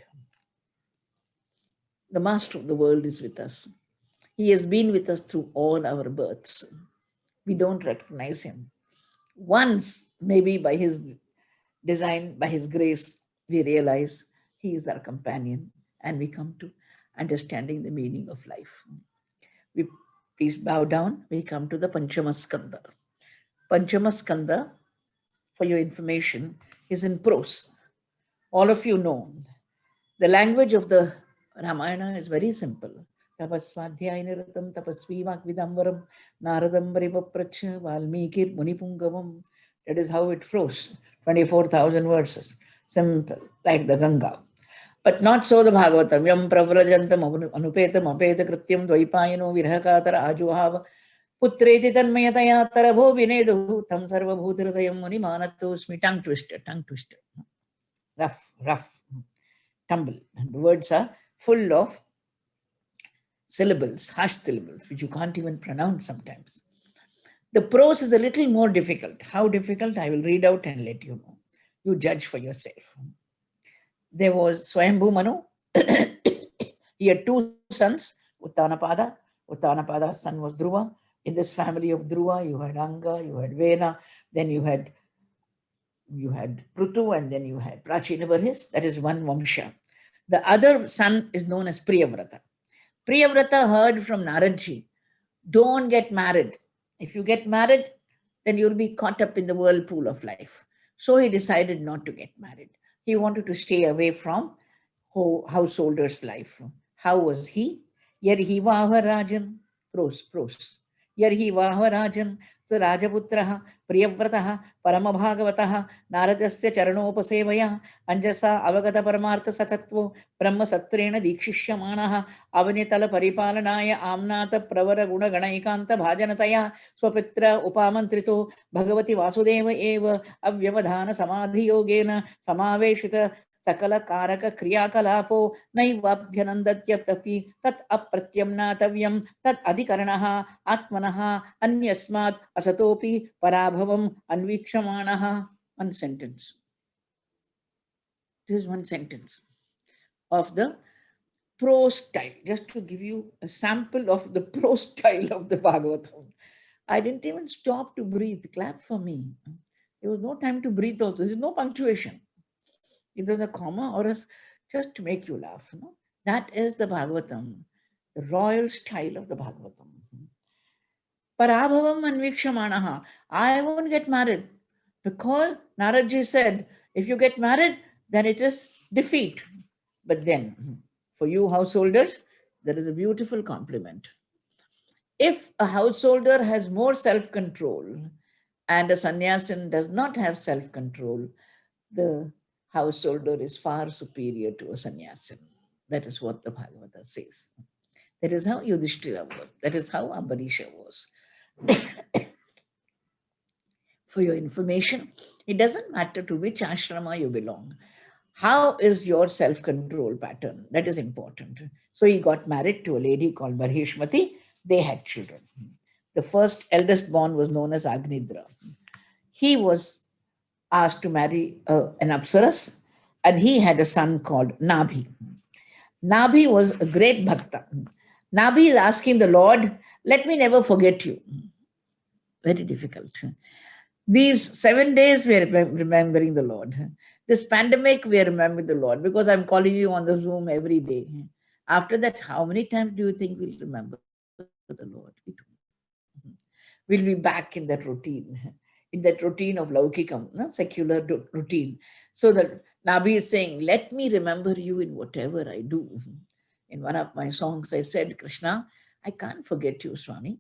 Speaker 1: The master of the world is with us. He has been with us through all our births. We don't recognize him. Once, maybe by his design, by his grace, we realize he is our companion and we come to understanding the meaning of life. We please bow down. We come to the Panchamaskanda. Panchamaskanda, for your information, is in prose. All of you know. The language of the Ramayana is very simple. Tapasvadhyayiniratam tapasvi vakvidamvaram naradam varipapracha valmikir munipungavam. That is how it flows. 24,000 verses. Simple, like the Ganga. But not so the Bhagavatam. Yam pravrajantam anupetam apeta krityam dvaipayino virhakatara ajuhava putreti tanmayataya tarabho vinedu tam sarva bhutiradayam muni manatosmi. Tongue twister, tongue twister. Rough, tumble. And the words are full of syllables, harsh syllables, which you can't even pronounce sometimes. The prose is a little more difficult. How difficult? I will read out and let you know. You judge for yourself. There was Swayambhu Manu. He had two sons, Uttanapada. Uttanapada's son was Dhruva. In this family of Dhruva, you had Anga, you had Vena, then you had Prutu, and then you had Prachinavarhis. That is one Vamsha. The other son is known as Priyavrata. Priyavrata heard from Naradji, don't get married. If you get married, then you'll be caught up in the whirlpool of life. So he decided not to get married. He wanted to stay away from householder's life. How was he? Yarhi Vaharajan, prose. Yarhi Vaharajan, so Rajaputraha, Priyavrataha, Paramabhagavataha, Naradasya Charanopasevaya, Anjasa Avagata Paramartha Satatvo, Brahma Satrena Dikshishyamanaha, Avanitala Paripalanaya, Amnata Pravara Guna Ganaikanta Bhajanataya, Swapitra Upamantrito, Bhagavati Vasudeva Eva, Avyavadhana Samadhi Yogena, Samaveshita, Sakala Karaka Kriya Kalapo, Naivabhyanandatyaptapi, Tat Apratyamnatavyam, Tat Adhikaranaha, Atmanaha, Anyasmat, Asatopi, Parabhavam, Anvikshamanaha. One sentence. This is one sentence of the prose style, just to give you a sample of the prose style of the Bhagavatam. I didn't even stop to breathe. Clap for me. There was no time to breathe also. There is no punctuation. Either the comma or just to make you laugh. No? That is the Bhagavatam, the royal style of the Bhagavatam. Parabhavam anvikshamanaha. I won't get married because Naradji said, if you get married, then it is defeat. But then, for you householders, there is a beautiful compliment. If a householder has more self-control and a sannyasin does not have self-control, the householder is far superior to a sannyasin. That is what the Bhagavata says. That is how Yudhishthira was. That is how Ambarisha was. For your information, it doesn't matter to which ashrama you belong. How is your self-control pattern? That is important. So he got married to a lady called Barhishmati. They had children. The first eldest born was known as Agnidra. He was asked to marry an Apsaras, and he had a son called Nabhi. Nabhi was a great bhakta. Nabhi is asking the Lord, let me never forget you. Very difficult. These 7 days we are remembering the Lord. This pandemic we are remembering the Lord because I'm calling you on the Zoom every day. After that, how many times do you think we'll remember the Lord? We'll be back in that routine of Laukikam, secular routine. So that Nabi is saying, let me remember you in whatever I do. In one of my songs, I said, Krishna, I can't forget you, Swami.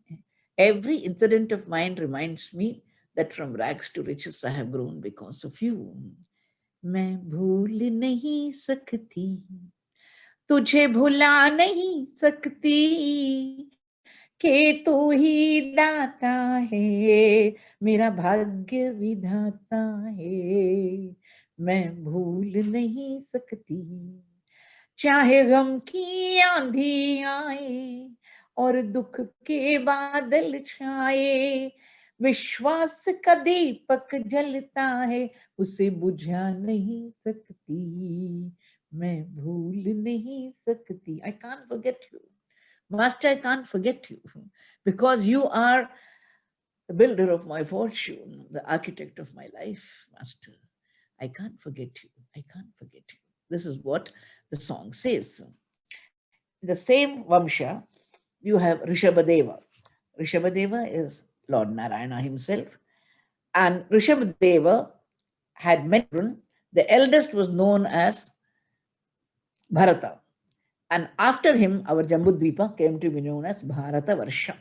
Speaker 1: Every incident of mine reminds me that from rags to riches I have grown because of you. मैं भूल नहीं सकती, तुझे भुला नहीं सकती, के तू ही दाता है, मेरा भाग्य विधाता है, मैं भूल नहीं सकती, चाहे गम की आंधी आए और दुख के बादल छाए, विश्वास का दीपक जलता है, उसे बुझा नहीं सकती, मैं भूल नहीं सकती. I can't forget you. Master, I can't forget you because you are the builder of my fortune, the architect of my life, Master. I can't forget you. I can't forget you. This is what the song says. In the same Vamsha, you have Rishabhadeva. Rishabhadeva is Lord Narayana himself. And Rishabhadeva had many children. The eldest was known as Bharata. And after him, our Jambudvipa came to be known as Bharata Varsha.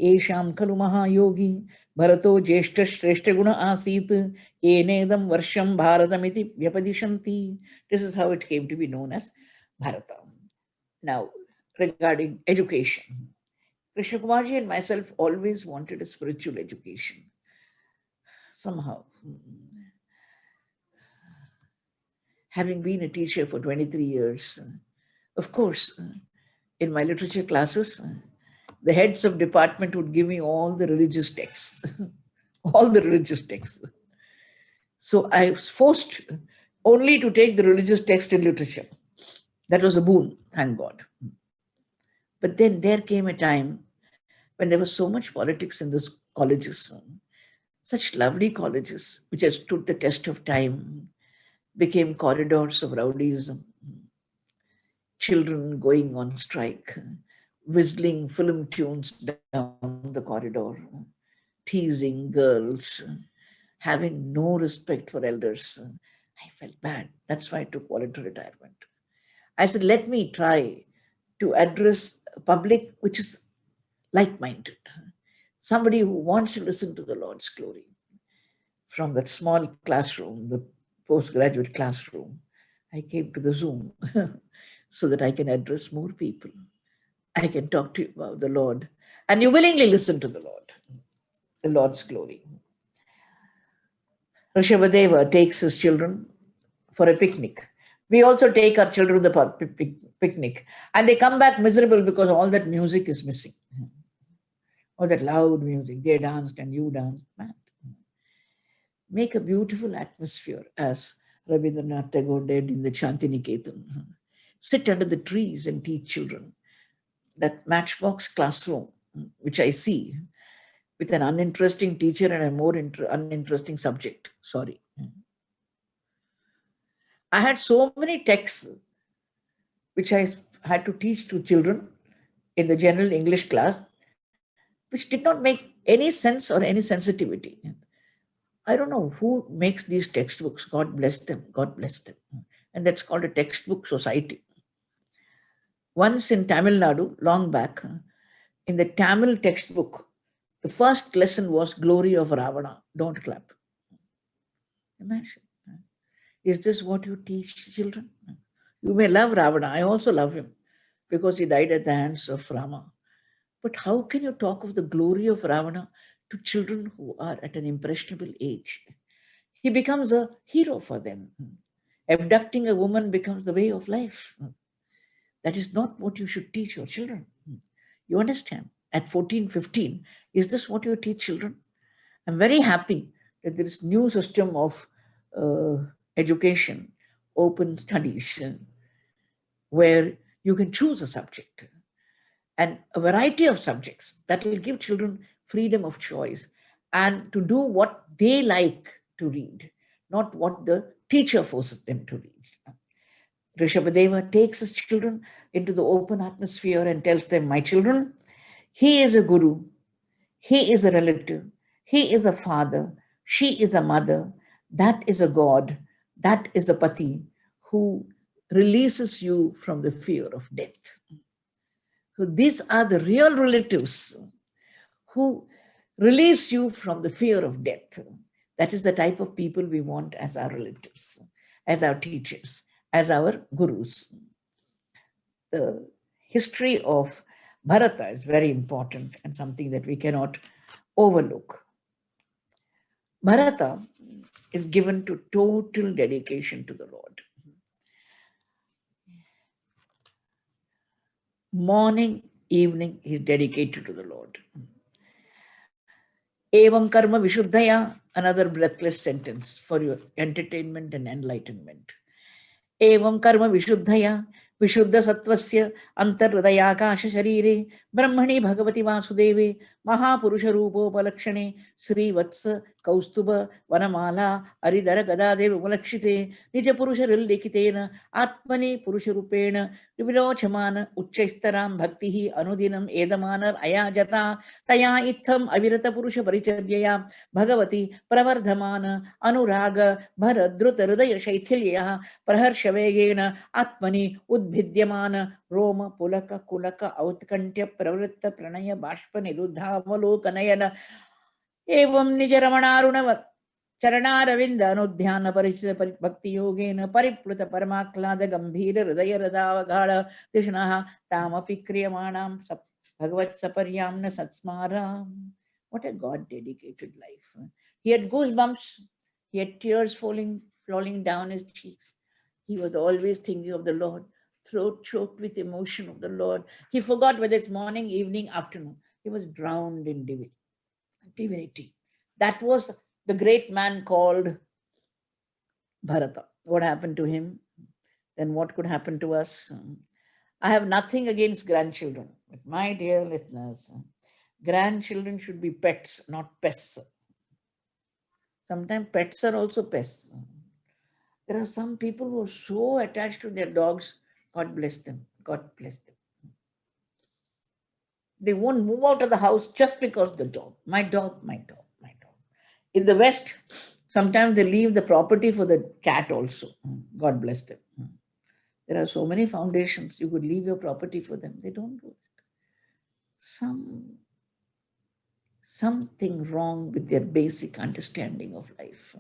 Speaker 1: Esham Kalu Mahayogi, Bharato Jeshta Shreshta Guna Asit, Enedam Varsham Bharatamiti Vyapadishanti. This is how it came to be known as Bharata. Now, regarding education, Krishna Kumarji and myself always wanted a spiritual education. Somehow, having been a teacher for 23 years, of course, in my literature classes, the heads of department would give me all the religious texts, all the religious texts. So I was forced only to take the religious text in literature. That was a boon, thank God. But then there came a time when there was so much politics in those colleges, such lovely colleges, which had stood the test of time, became corridors of rowdyism, children going on strike, whistling film tunes down the corridor, teasing girls, having no respect for elders. I felt bad. That's why I took voluntary retirement. I said, let me try to address a public which is like-minded, somebody who wants to listen to the Lord's glory. From that small classroom, the postgraduate classroom, I came to the Zoom so that I can address more people. I can talk to you about the Lord, and you willingly listen to the Lord's glory. Rishabhadeva takes his children for a picnic. We also take our children to the picnic, and they come back miserable because all that music is missing. All that loud music. They danced and you danced. Man. Make a beautiful atmosphere as Rabindranath Tagore did in the Shantiniketan. Sit under the trees and teach children. That matchbox classroom, which I see, with an uninteresting teacher and a more uninteresting subject. Sorry. I had so many texts which I had to teach to children in the general English class, which did not make any sense or any sensitivity. I don't know who makes these textbooks. God bless them. God bless them. And that's called a textbook society. Once in Tamil Nadu, long back, in the Tamil textbook, the first lesson was Glory of Ravana. Don't clap. Imagine. Is this what you teach children? You may love Ravana. I also love him because he died at the hands of Rama. But how can you talk of the glory of Ravana to children who are at an impressionable age? He becomes a hero for them. Abducting a woman becomes the way of life. That is not what you should teach your children. You understand? At 14, 15, is this what you teach children? I'm very happy that there is new system of education, open studies, where you can choose a subject and a variety of subjects that will give children freedom of choice and to do what they like to read, not what the teacher forces them to read. Rishabhadeva takes his children into the open atmosphere and tells them, my children, he is a guru, he is a relative, he is a father, she is a mother, that is a god, that is a pati who releases you from the fear of death. So these are the real relatives who release you from the fear of death. That is the type of people we want as our relatives, as our teachers, as our gurus. The history of Bharata is very important and something that we cannot overlook. Bharata is given to total dedication to the Lord. Morning, evening, he is dedicated to the Lord. Evam karma vishuddhaya, another breathless sentence for your entertainment and enlightenment. Evam karma vishuddhaya, विशुद्ध सत्वस्य अंतर्हृदयाकाश शरीरे ब्रह्मणि भगवति वासुदेवे महापुरुष रूपोपलक्षणे श्रीवत्स कौस्तुभ वनमाला हरिधर गदाधे विमलक्षिते निज पुरुष लिखितेन आत्मनि पुरुष रूपेण विलोचमान उच्चस्तरां भक्ति अनुदिनम एदमान अयाजता तया इत्थम अविरत पुरुष परिचर्यया भगवती प्रवर्धमान अनुराग भर द्रुत हृदय शैथिल्य प्रहर्ष वेगेन आत्मनि उद्भिद्यमान रोम पुलक कुलक औत्कंठ्य प्रवृत्त प्रणय बाष्प निरुद्धावलोकनयन एवं निज रमणारुण चरणारविंद अनुध्यान परिचित भक्ति योगेन परिप्लुत परमाक्लाद गंभीर हृदय हृदावगाढ़ तृष्णः तामपि क्रियमाणां भगवत् सपर्याम्न सत्स्मारा. What a God dedicated life. He had goosebumps, he had tears falling down his cheeks. He was always thinking of the Lord, throat choked with emotion of the Lord. He forgot whether it's morning, evening, afternoon. He was drowned in divinity. That was the great man called Bharata. What happened to him? Then what could happen to us? I have nothing against grandchildren, but my dear listeners, grandchildren should be pets, not pests. Sometimes pets are also pests. There are some people who are so attached to their dogs. God bless them. God bless them. They won't move out of the house just because of the dog. My dog, my dog, my dog. In the West, sometimes they leave the property for the cat also. God bless them. There are so many foundations. You could leave your property for them. They don't do that. Something wrong with their basic understanding of life.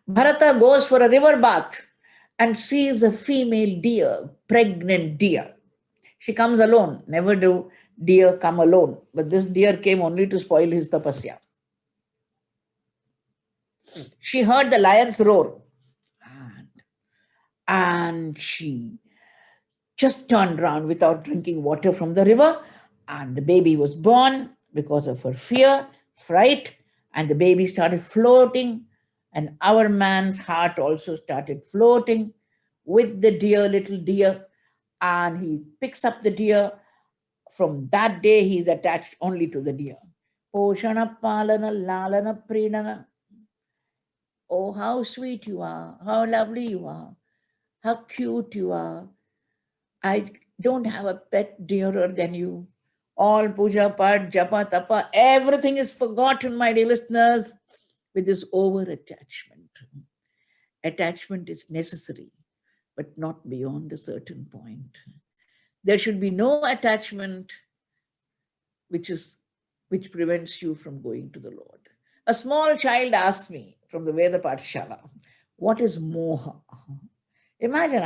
Speaker 1: Bharata goes for a river bath and sees a female deer, pregnant deer. She comes alone. Never do deer come alone. But this deer came only to spoil his tapasya. She heard the lion's roar. And she just turned around without drinking water from the river. And the baby was born because of her fear, fright. And the baby started floating. And our man's heart also started floating with the deer, little deer. And he picks up the deer. From that day, he's attached only to the deer. Poshana palana lalana prenana. Oh, how sweet you are. How lovely you are. How cute you are. I don't have a pet dearer than you. All puja, part, japa, tapa, everything is forgotten, my dear listeners, with this over-attachment. Attachment is necessary, but not beyond a certain point. There should be no attachment which prevents you from going to the Lord. A small child asked me from the Veda Pathshala, What is moha? Imagine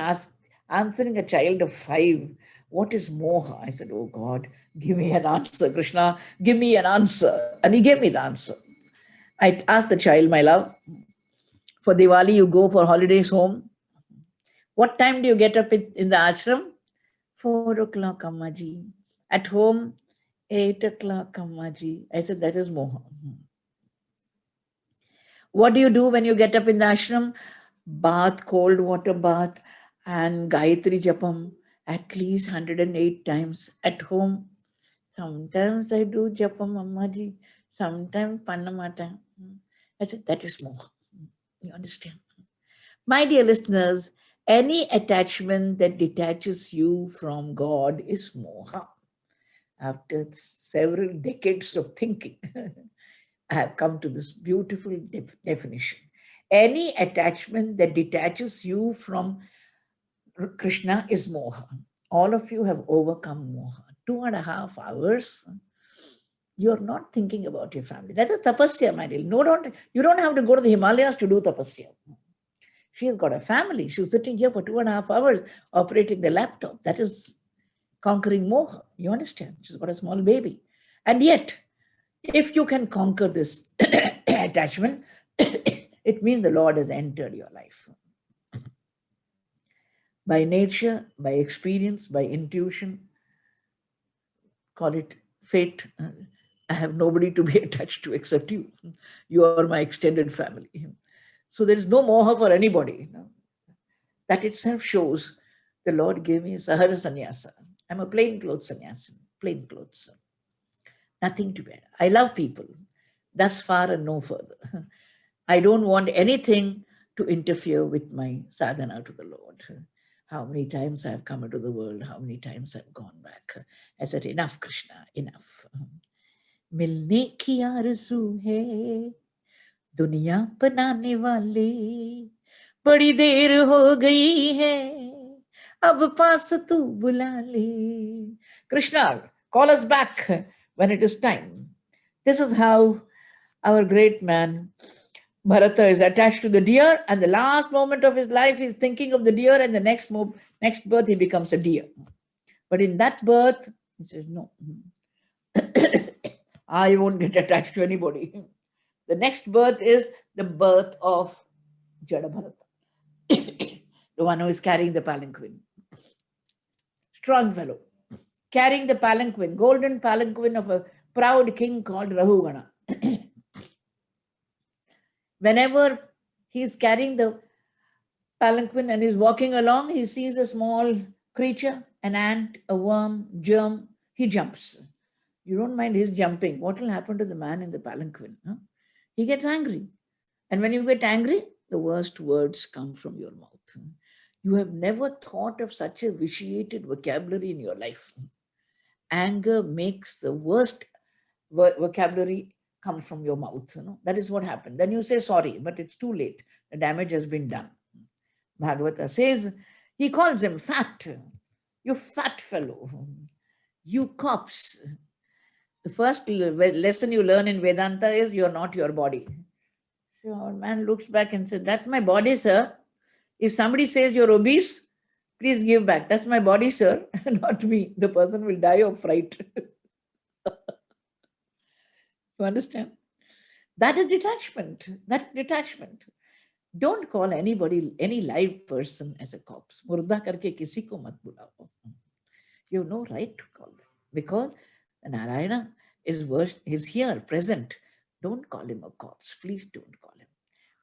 Speaker 1: answering a child of 5, what is moha? I said, oh God, give me an answer, Krishna, give me an answer. And he gave me the answer. I asked the child, my love, for Diwali, you go for holidays home. What time do you get up in the ashram? 4 o'clock, Ammaji. At home, 8 o'clock, Ammaji. I said, that is moha. What do you do when you get up in the ashram? Bath, cold water bath, and Gayatri Japam at least 108 times. At home, sometimes I do Japam, Ammaji. Sometimes Pannamata. I said, that is moha. You understand? My dear listeners, any attachment that detaches you from God is moha. After several decades of thinking, I have come to this beautiful definition. Any attachment that detaches you from Krishna is moha. All of you have overcome moha. 2.5 hours, you're not thinking about your family. That is tapasya, my dear. You don't have to go to the Himalayas to do tapasya. She's got a family. She's sitting here for 2.5 hours operating the laptop. That is conquering moha. You understand? She's got a small baby. And yet, if you can conquer this attachment, it means the Lord has entered your life. By nature, by experience, by intuition, call it fate. I have nobody to be attached to except you. You are my extended family. So there is no moha for anybody. That itself shows the Lord gave me sahaja sannyasa. I'm a plain clothes sannyasi, plain clothes. Nothing to bear. I love people. Thus far and no further. I don't want anything to interfere with my sadhana to the Lord. How many times I've come into the world, how many times I've gone back. I said, enough, Krishna, enough. Milne ki aarzu hai, duniya banane wale, badi der ho gayi hai, ab paas tu bula le. Krishna, call us back when it is time. This is how our great man Bharata is attached to the deer, and the last moment of his life he's thinking of the deer, and the next birth he becomes a deer. But in that birth, he says, no, I won't get attached to anybody. The next birth is the birth of Jada Bharata, the one who is carrying the palanquin. Strong fellow, carrying the palanquin, golden palanquin of a proud king called Rahugana. Whenever he's carrying the palanquin and he's walking along, he sees a small creature, an ant, a worm, germ, he jumps. You don't mind his jumping. What will happen to the man in the palanquin? Huh? He gets angry. And when you get angry, the worst words come from your mouth. You have never thought of such a vitiated vocabulary in your life. Anger makes the worst vocabulary come from your mouth. That is what happened. Then you say sorry, but it's too late. The damage has been done. Bhagavata says, he calls him fat. You fat fellow. You corpse. The first lesson you learn in Vedanta is you're not your body. So our man looks back and says, that's my body, sir. If somebody says you're obese, please give back. That's my body, sir, not me. The person will die of fright. You understand? That is detachment. That's detachment. Don't call anybody, any live person as a corpse. Murda karke kisi ko mat bulao. You have no right to call them. Because Narayana is here, present. Don't call him a corpse. Please don't call him.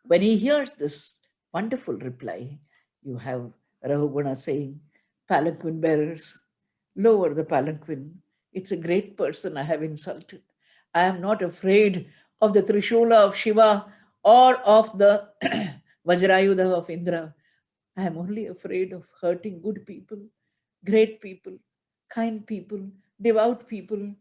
Speaker 1: When he hears this wonderful reply, you have Rahuguna saying, palanquin bearers, lower the palanquin. It's a great person I have insulted. I am not afraid of the Trishula of Shiva or of the Vajrayudha of Indra. I am only afraid of hurting good people, great people, kind people, devout people.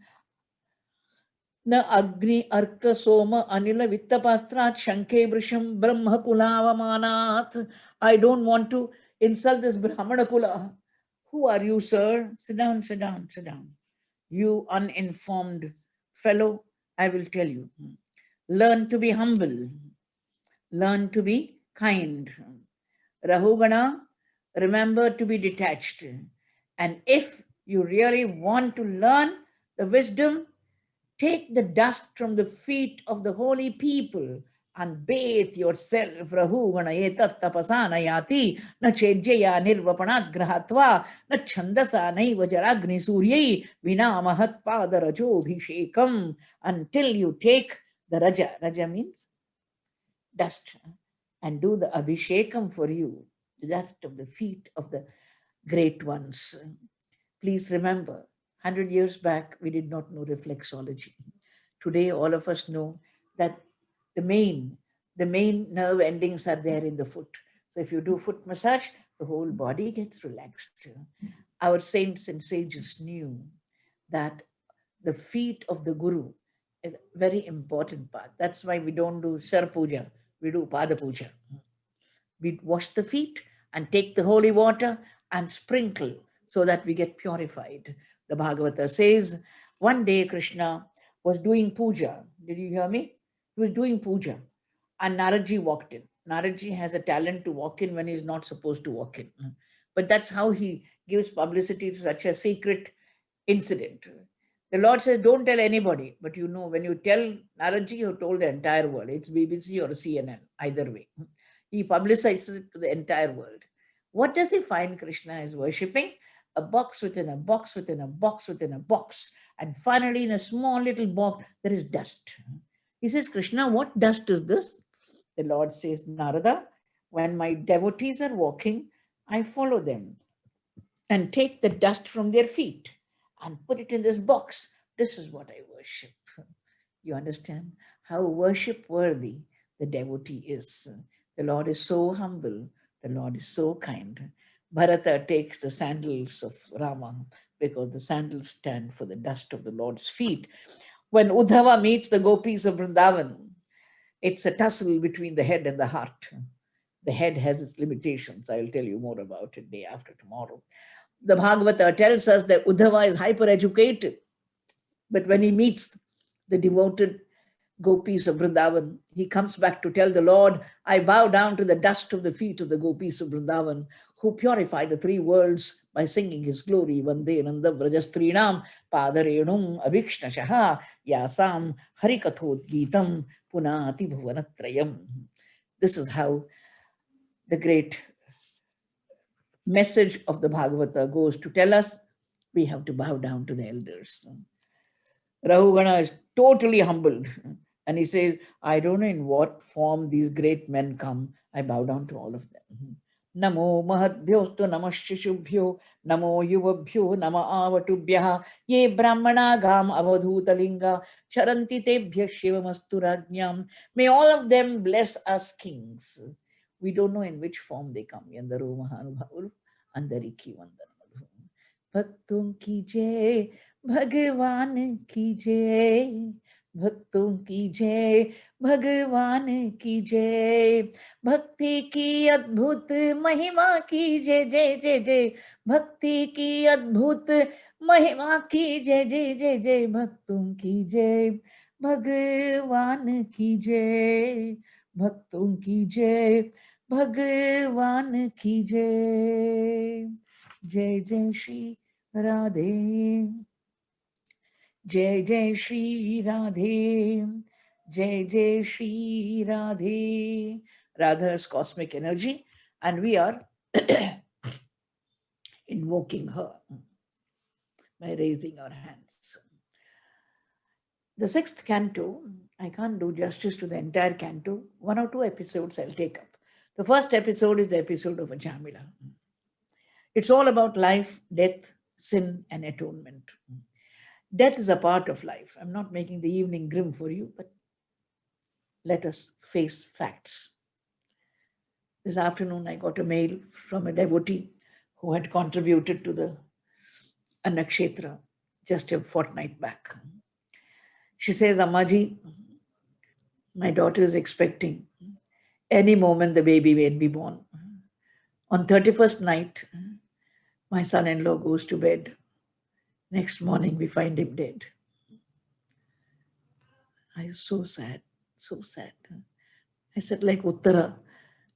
Speaker 1: Na agni arka soma anila vittapastrat shankhe brisham brahma kulavamanat. I don't want to insult this Brahmana kula. Who are you, sir? Sit down, sit down, sit down. You uninformed fellow, I will tell you. Learn to be humble. Learn to be kind. Rahugana, remember to be detached. And if you really want to learn the wisdom, take the dust from the feet of the holy people and bathe yourself. Rahugana etat tapasana yati na chejya nirvapanat grahatva na chandasa naiva jaragni suryai vina mahat pada rajo bhishekam, until you take the raja. Raja means dust, and do the abhishekam for you, the dust of the feet of the great ones. Please remember, 100 years back, we did not know reflexology. Today, all of us know that the main nerve endings are there in the foot. So if you do foot massage, the whole body gets relaxed. Our saints and sages knew that the feet of the Guru is a very important part. That's why we don't do Shar Puja, we do Pada Puja. We wash the feet and take the holy water and sprinkle so that we get purified. The Bhagavata says, one day Krishna was doing puja. Did you hear me? He was doing puja. And Naradji walked in. Naradji has a talent to walk in when he's not supposed to walk in. But that's how he gives publicity to such a secret incident. The Lord says, don't tell anybody. But you know, when you tell Naradji, you told the entire world. It's BBC or CNN, either way. He publicizes it to the entire world. What does he find Krishna is worshipping? A box within a box within a box within a box. And finally, in a small little box, there is dust. He says, Krishna, what dust is this? The Lord says, Narada, when my devotees are walking, I follow them and take the dust from their feet and put it in this box. This is what I worship. You understand how worship worthy the devotee is. The Lord is so humble. The Lord is so kind. Bharata takes the sandals of Rama because the sandals stand for the dust of the Lord's feet. When Uddhava meets the gopis of Vrindavan, it's a tussle between the head and the heart. The head has its limitations. I'll tell you more about it day after tomorrow. The Bhagavata tells us that Uddhava is hyper-educated. But when he meets the devoted gopis of Vrindavan, he comes back to tell the Lord, I bow down to the dust of the feet of the gopis of Vrindavan, who purify the three worlds by singing his glory. Vande nanda vrajastrinam padarenum avikshnashaha yasam harikathot geetam punati bhuvanatrayam. This is how the great message of the Bhagavata goes to tell us we have to bow down to the elders. Rahugana is totally humbled. And he says, I don't know in what form these great men come. I bow down to all of them. Namo mahadbhyostu namashishubhyo namo yuvabhyo nama avatubhyaha ye brahmana gam avadhutalinga charanti tebhya shivamastu rajnyam. May all of them bless us kings. We don't know in which form they come. Yandaro mahanubhavur andariki vandanamalu. Bhaktum ki jai, Bhagavan ki jai. Bhaktum ki jai, Bhagavan ki jai. Bhakti ki adbhut mahima ki jai, jai, jai, jai. Bhakti ki adbhut mahima ki jai, jai, jai, jai. Bhaktum ki jai, Bhagavan ki jai. Bhaktum ki jai, Bhagavan ki jai. Jai Jai Shri Radhe. Jai Jai Shri Radhe. Jai Jai Shri Radhe. Radha is cosmic energy, and we are invoking her by raising our hands. The sixth canto, I can't do justice to the entire canto. 1 or 2 episodes I'll take up. The first episode is the episode of Ajamila. It's all about life, death, sin, and atonement. Death is a part of life. I'm not making the evening grim for you, but let us face facts. This afternoon, I got a mail from a devotee who had contributed to the Annakshetra just a fortnight back. She says, Ammaji, my daughter is expecting. Any moment the baby may be born. On 31st night, my son-in-law goes to bed. Next morning, we find him dead. I was so sad, so sad. I said, like Uttara,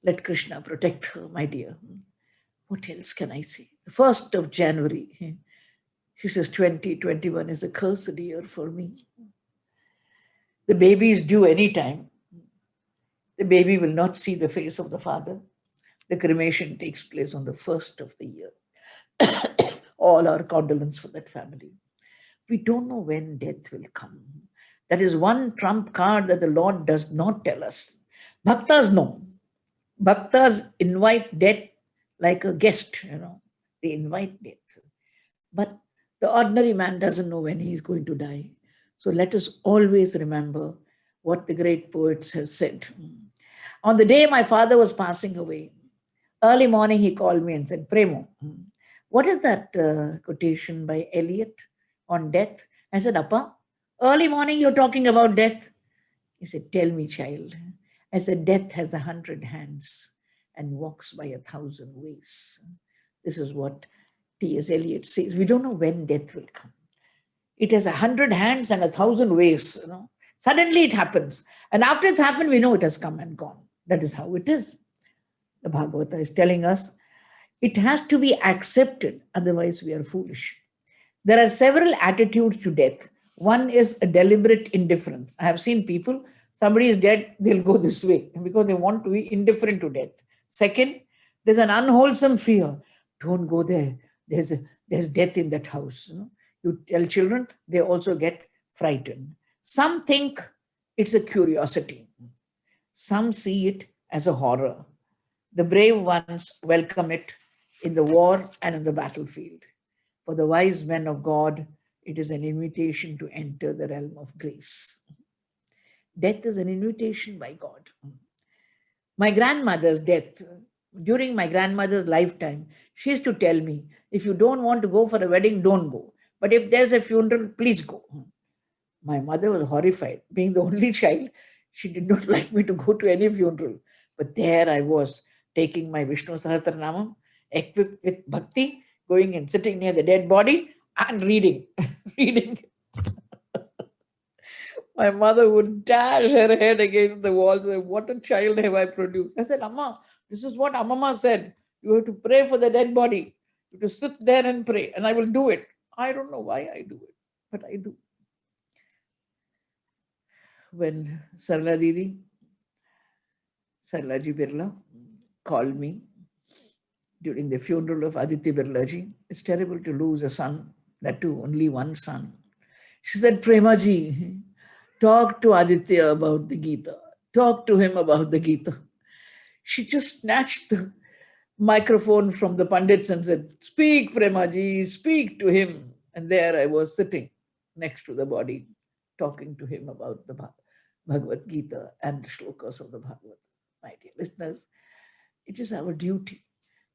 Speaker 1: Let Krishna protect her, my dear. What else can I say? The 1st of January, she says 2021 is a cursed year for me. The baby is due any time. The baby will not see the face of the father. The cremation takes place on the 1st of the year. All our condolence for that family. We don't know when death will come. That is one trump card that the Lord does not tell us. Bhaktas know. Bhaktas invite death like a guest, They invite death. But the ordinary man doesn't know when he's going to die. So let us always remember what the great poets have said. On the day my father was passing away, early morning he called me and said, Premo, what is that quotation by Eliot on death? I said, Appa, early morning you're talking about death. He said, tell me, child. I said, death has 100 hands and walks by 1,000 ways. This is what T.S. Eliot says. We don't know when death will come. It has 100 hands and 1,000 ways. Suddenly it happens. And after it's happened, we know it has come and gone. That is how it is. The Bhagavata is telling us it has to be accepted, otherwise we are foolish. There are several attitudes to death. One is a deliberate indifference. I have seen people, somebody is dead, they'll go this way because they want to be indifferent to death. Second, there's an unwholesome fear. Don't go there. There's death in that house. You tell children, they also get frightened. Some think it's a curiosity. Some see it as a horror. The brave ones welcome it in the war and in the battlefield. For the wise men of God, it is an invitation to enter the realm of grace. Death is an invitation by God. My grandmother's death, during my grandmother's lifetime, she used to tell me, if you don't want to go for a wedding, don't go. But if there's a funeral, please go. My mother was horrified. Being the only child, she did not like me to go to any funeral. But there I was, taking my Vishnu Sahasranamam, equipped with bhakti, going and sitting near the dead body and reading. reading. My mother would dash her head against the wall and say, what a child have I produced. I said, Amma, this is what Amma said. You have to pray for the dead body. You have to sit there and pray. And I will do it. I don't know why I do it, but I do. When Sarla Didi, Sarlaji Birla, called me during the funeral of Aditya Birlaji, it's terrible to lose a son, that too, only one son. She said, Premaji, talk to Aditya about the Gita. Talk to him about the Gita. She just snatched the microphone from the Pandits and said, speak, Premaji, speak to him. And there I was sitting next to the body, talking to him about the Bhagavad Gita and the shlokas of the Bhagavad. My dear listeners, it is our duty.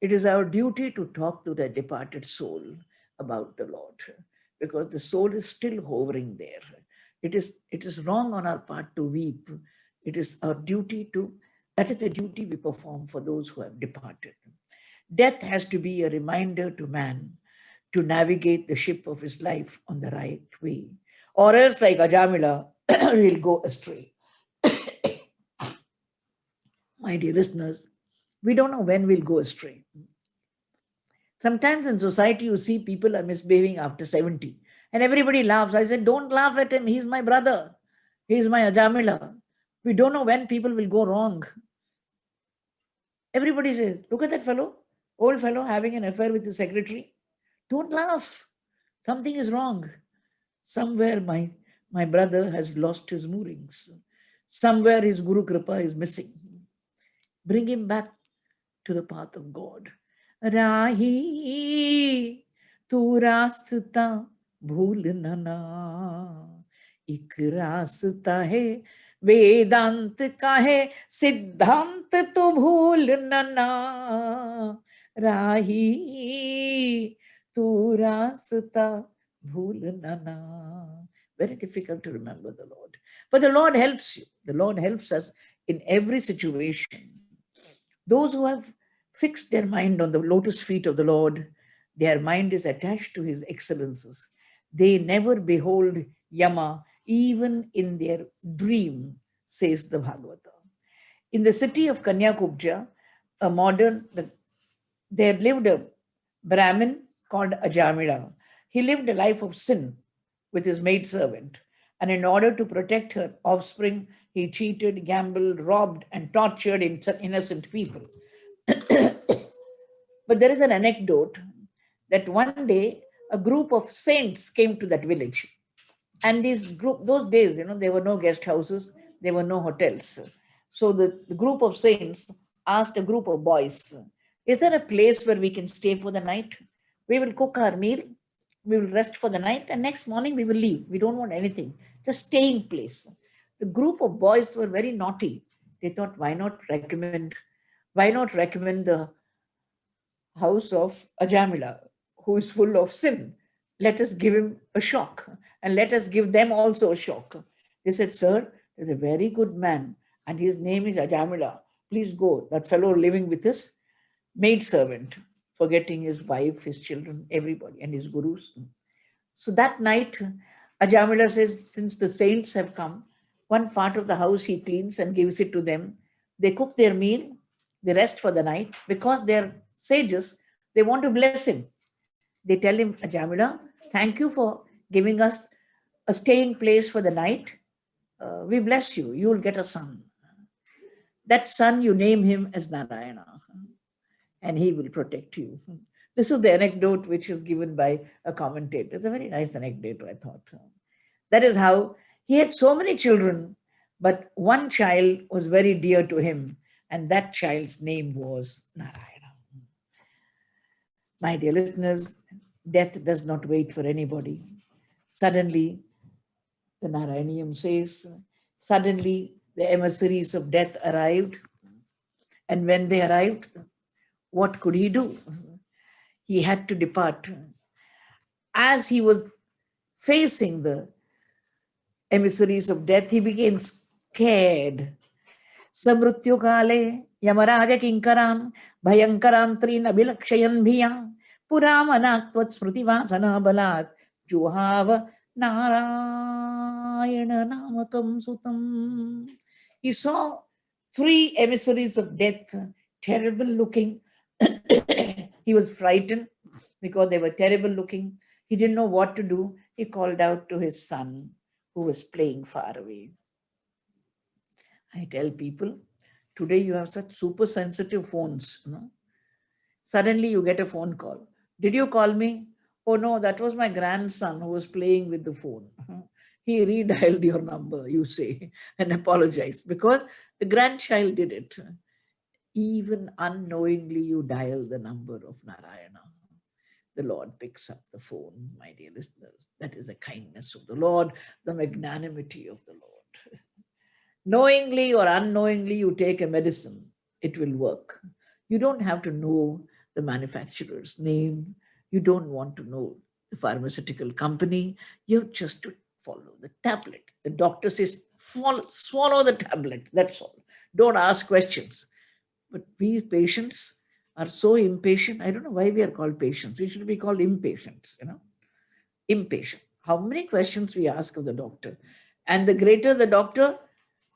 Speaker 1: It is our duty to talk to the departed soul about the Lord, because the soul is still hovering there. It is wrong on our part to weep. It is our duty that is the duty we perform for those who have departed. Death has to be a reminder to man to navigate the ship of his life on the right way, or else, like Ajamila, we'll go astray. My dear listeners, we don't know when we'll go astray. Sometimes in society, you see people are misbehaving after 70 and everybody laughs. I said, don't laugh at him. He's my brother. He's my Ajamila. We don't know when people will go wrong. Everybody says, look at that fellow, old fellow having an affair with his secretary. Don't laugh. Something is wrong. Somewhere my brother has lost his moorings. Somewhere his Guru Kripa is missing. Bring him back to the path of God. Rahi tu rasta bhul na, ik rasta hai Vedant ka hai, Siddhant tu bhul na. Rahi tu rasta bhul na. Very difficult to remember the Lord. But the Lord helps you. The Lord helps us in every situation. Those who have fixed their mind on the lotus feet of the Lord, their mind is attached to his excellences. They never behold Yama, even in their dream, says the Bhagavata. In the city of Kanyakubja, a modern, there lived a Brahmin called Ajamila. He lived a life of sin with his maidservant. And in order to protect her offspring, he cheated, gambled, robbed, and tortured innocent people. But there is an anecdote that one day a group of saints came to that village. And those days, there were no guest houses, there were no hotels. So the group of saints asked a group of boys, is there a place where we can stay for the night? We will cook our meal, we will rest for the night, and next morning we will leave. We don't want anything, just staying place. The group of boys were very naughty. They thought, why not recommend the house of Ajamila, who is full of sin? Let us give him a shock, and let us give them also a shock. They said, sir, there's a very good man, and his name is Ajamila. Please go. That fellow living with his maidservant, forgetting his wife, his children, everybody, and his gurus. So that night, Ajamila says, since the saints have come, one part of the house he cleans and gives it to them. They cook their meal, they rest for the night. Because they're sages, they want to bless him. They tell him, Ajamila, thank you for giving us a staying place for the night. We bless you. You will get a son. That son, you name him as Narayana, and he will protect you. This is the anecdote which is given by a commentator. It's a very nice anecdote, I thought. That is how he had so many children, but one child was very dear to him, and that child's name was Narayana. My dear listeners, death does not wait for anybody. Suddenly, the Narayanium says, suddenly the emissaries of death arrived. And when they arrived, what could he do? He had to depart. As he was facing the emissaries of death, he became scared. Samrutyu kale yamaraja kinkaran bhayankarantrin abhilakshayan bhiya puramanaktvat smritivasana balat juhava narayana namatam sutam. He saw 3 emissaries of death, terrible looking. He was frightened because they were terrible looking. He didn't know what to do. He called out to his son, who was playing far away. I tell people, today you have such super sensitive phones. Suddenly you get a phone call. Did you call me? Oh no, that was my grandson who was playing with the phone. He redialed your number, you say, and apologize because the grandchild did it. Even unknowingly you dial the number of Narayana. The Lord picks up the phone, my dear listeners. That is the kindness of the Lord, the magnanimity of the Lord. Knowingly or unknowingly, you take a medicine, it will work. You don't have to know the manufacturer's name. You don't want to know the pharmaceutical company. You have just to follow the tablet. The doctor says, swallow the tablet. That's all. Don't ask questions. But we patients are so impatient. I don't know why we are called patients. We should be called impatients, Impatient. How many questions we ask of the doctor? And the greater the doctor,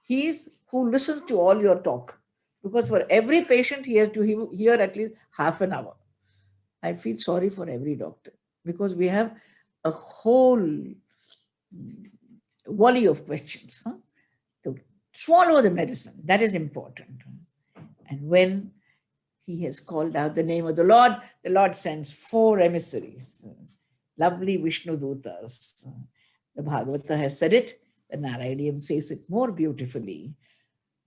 Speaker 1: he is who listens to all your talk. Because for every patient, he has to hear at least half an hour. I feel sorry for every doctor because we have a whole volley of questions. To swallow the medicine, that is important. And when he has called out the name of the Lord sends 4 emissaries, lovely Vishnu Dutas. The Bhagavata has said it, the Narayaniam says it more beautifully.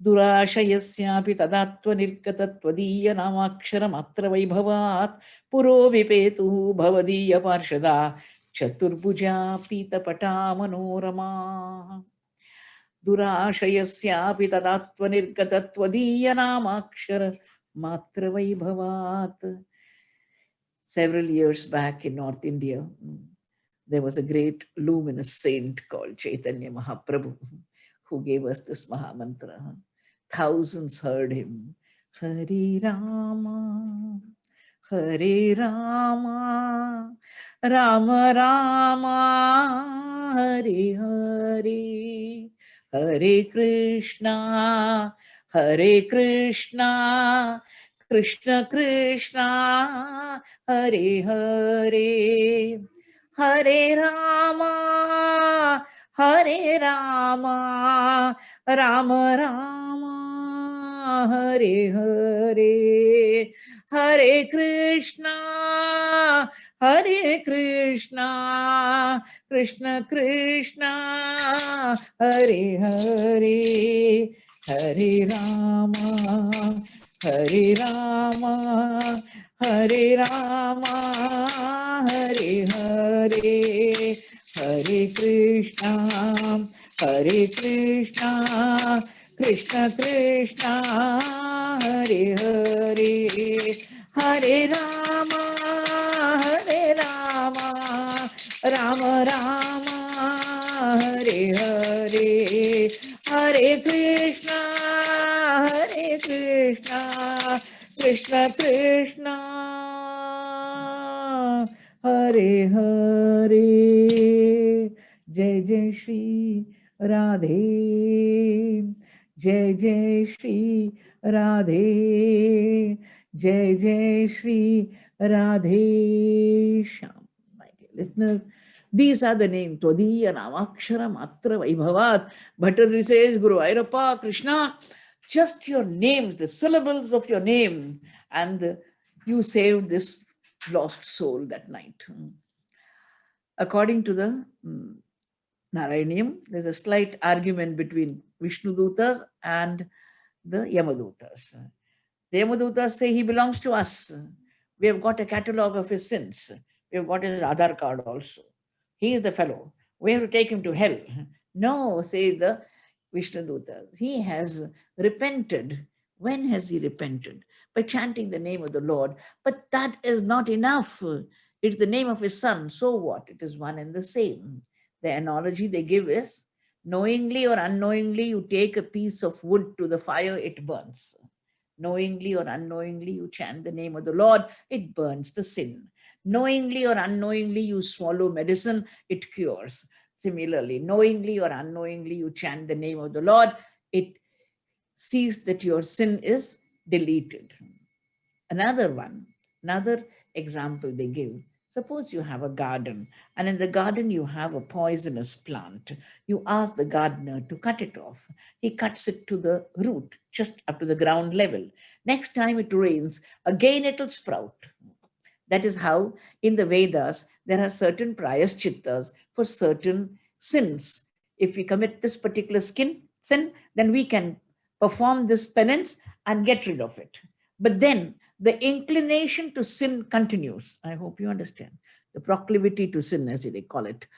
Speaker 1: Durashayasyapi tadatva nirkatattvadiya namaksharam atra vaibhavat puro vipetu bhavadiya parshada chaturbuja pitapata manorama. Durashayasyapi tadatva nirkatattvadiya namakshara matra vaibhavat. Several years back in North India, there was a great luminous saint called Chaitanya Mahaprabhu who gave us this Mahamantra. Thousands heard him. Hare Rama, Hare Rama, Rama Rama, Hare Hare, Hare Krishna, Krishna Krishna, Hare Hare, Hare Rama, Hare Rama, Rama Rama, Hare Hare, Hare Krishna, Hare Krishna, Krishna Krishna, Hare Hare, Hare Rama, Hare Rama, Hare Rama, Hare Hare, Hare Krishna, Hare Krishna, Krishna Krishna, Hare Hare, Hare Rama, Hare Rama, Rama Rama, Hare Hare, Hare Krishna, Hare Krishna, Krishna Krishna, Hare Hare. Jai Jai Shri Radhe, Jai Jai Shri Radhe, Jai Jai Shri Radhe Sham. My dear listeners, these are the names. Tvadiya Namakshara Matra Vaibhavat. Bhattacharya says, Guru Airappa, Krishna, just your names, the syllables of your name, and you saved this lost soul that night. According to the Narayaniam, there's a slight argument between Vishnu Dutas and the Yamadutas. The Yamadutas say he belongs to us. We have got a catalogue of his sins. We have got his Aadhaar card also. He is the fellow. We have to take him to hell. No, say the Vishnu Dutas. He has repented. When has he repented? By chanting the name of the Lord. But that is not enough. It's the name of his son. So what? It is one and the same. The analogy they give is, knowingly or unknowingly, you take a piece of wood to the fire, it burns. Knowingly or unknowingly, you chant the name of the Lord, it burns the sin. Knowingly or unknowingly, you swallow medicine, it cures. Similarly, knowingly or unknowingly, you chant the name of the Lord, it sees that your sin is deleted. Another example they give. Suppose you have a garden, and in the garden you have a poisonous plant. You ask the gardener to cut it off. He cuts it to the root, just up to the ground level. Next time it rains, again it will sprout. That is how in the Vedas there are certain prayaschittas for certain sins. If we commit this particular sin, then we can perform this penance and get rid of it. But then the inclination to sin continues. I hope you understand. The proclivity to sin, as they call it.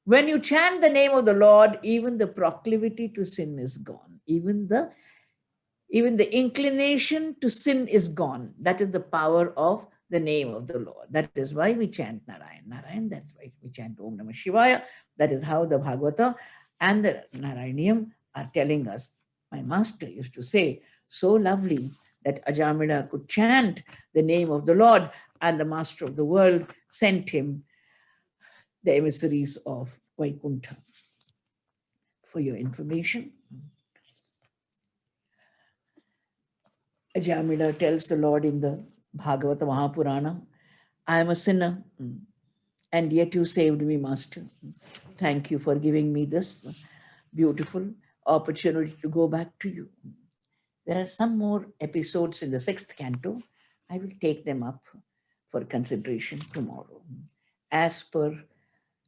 Speaker 1: When you chant the name of the Lord, even the proclivity to sin is gone. Even the inclination to sin is gone. That is the power of the name of the Lord. That is why we chant Narayana. That's why we chant Om Namah Shivaya. That is how the Bhagavata and the Narayaniam are telling us. My master used to say, so lovely that Ajamila could chant the name of the Lord, and the master of the world sent him the emissaries of Vaikuntha. For your information, Ajamila tells the Lord in the Bhagavata Mahapurana, I am a sinner, and yet you saved me, Master. Thank you for giving me this beautiful opportunity to go back to you. There are some more episodes in the 6th canto. I will take them up for consideration tomorrow. As per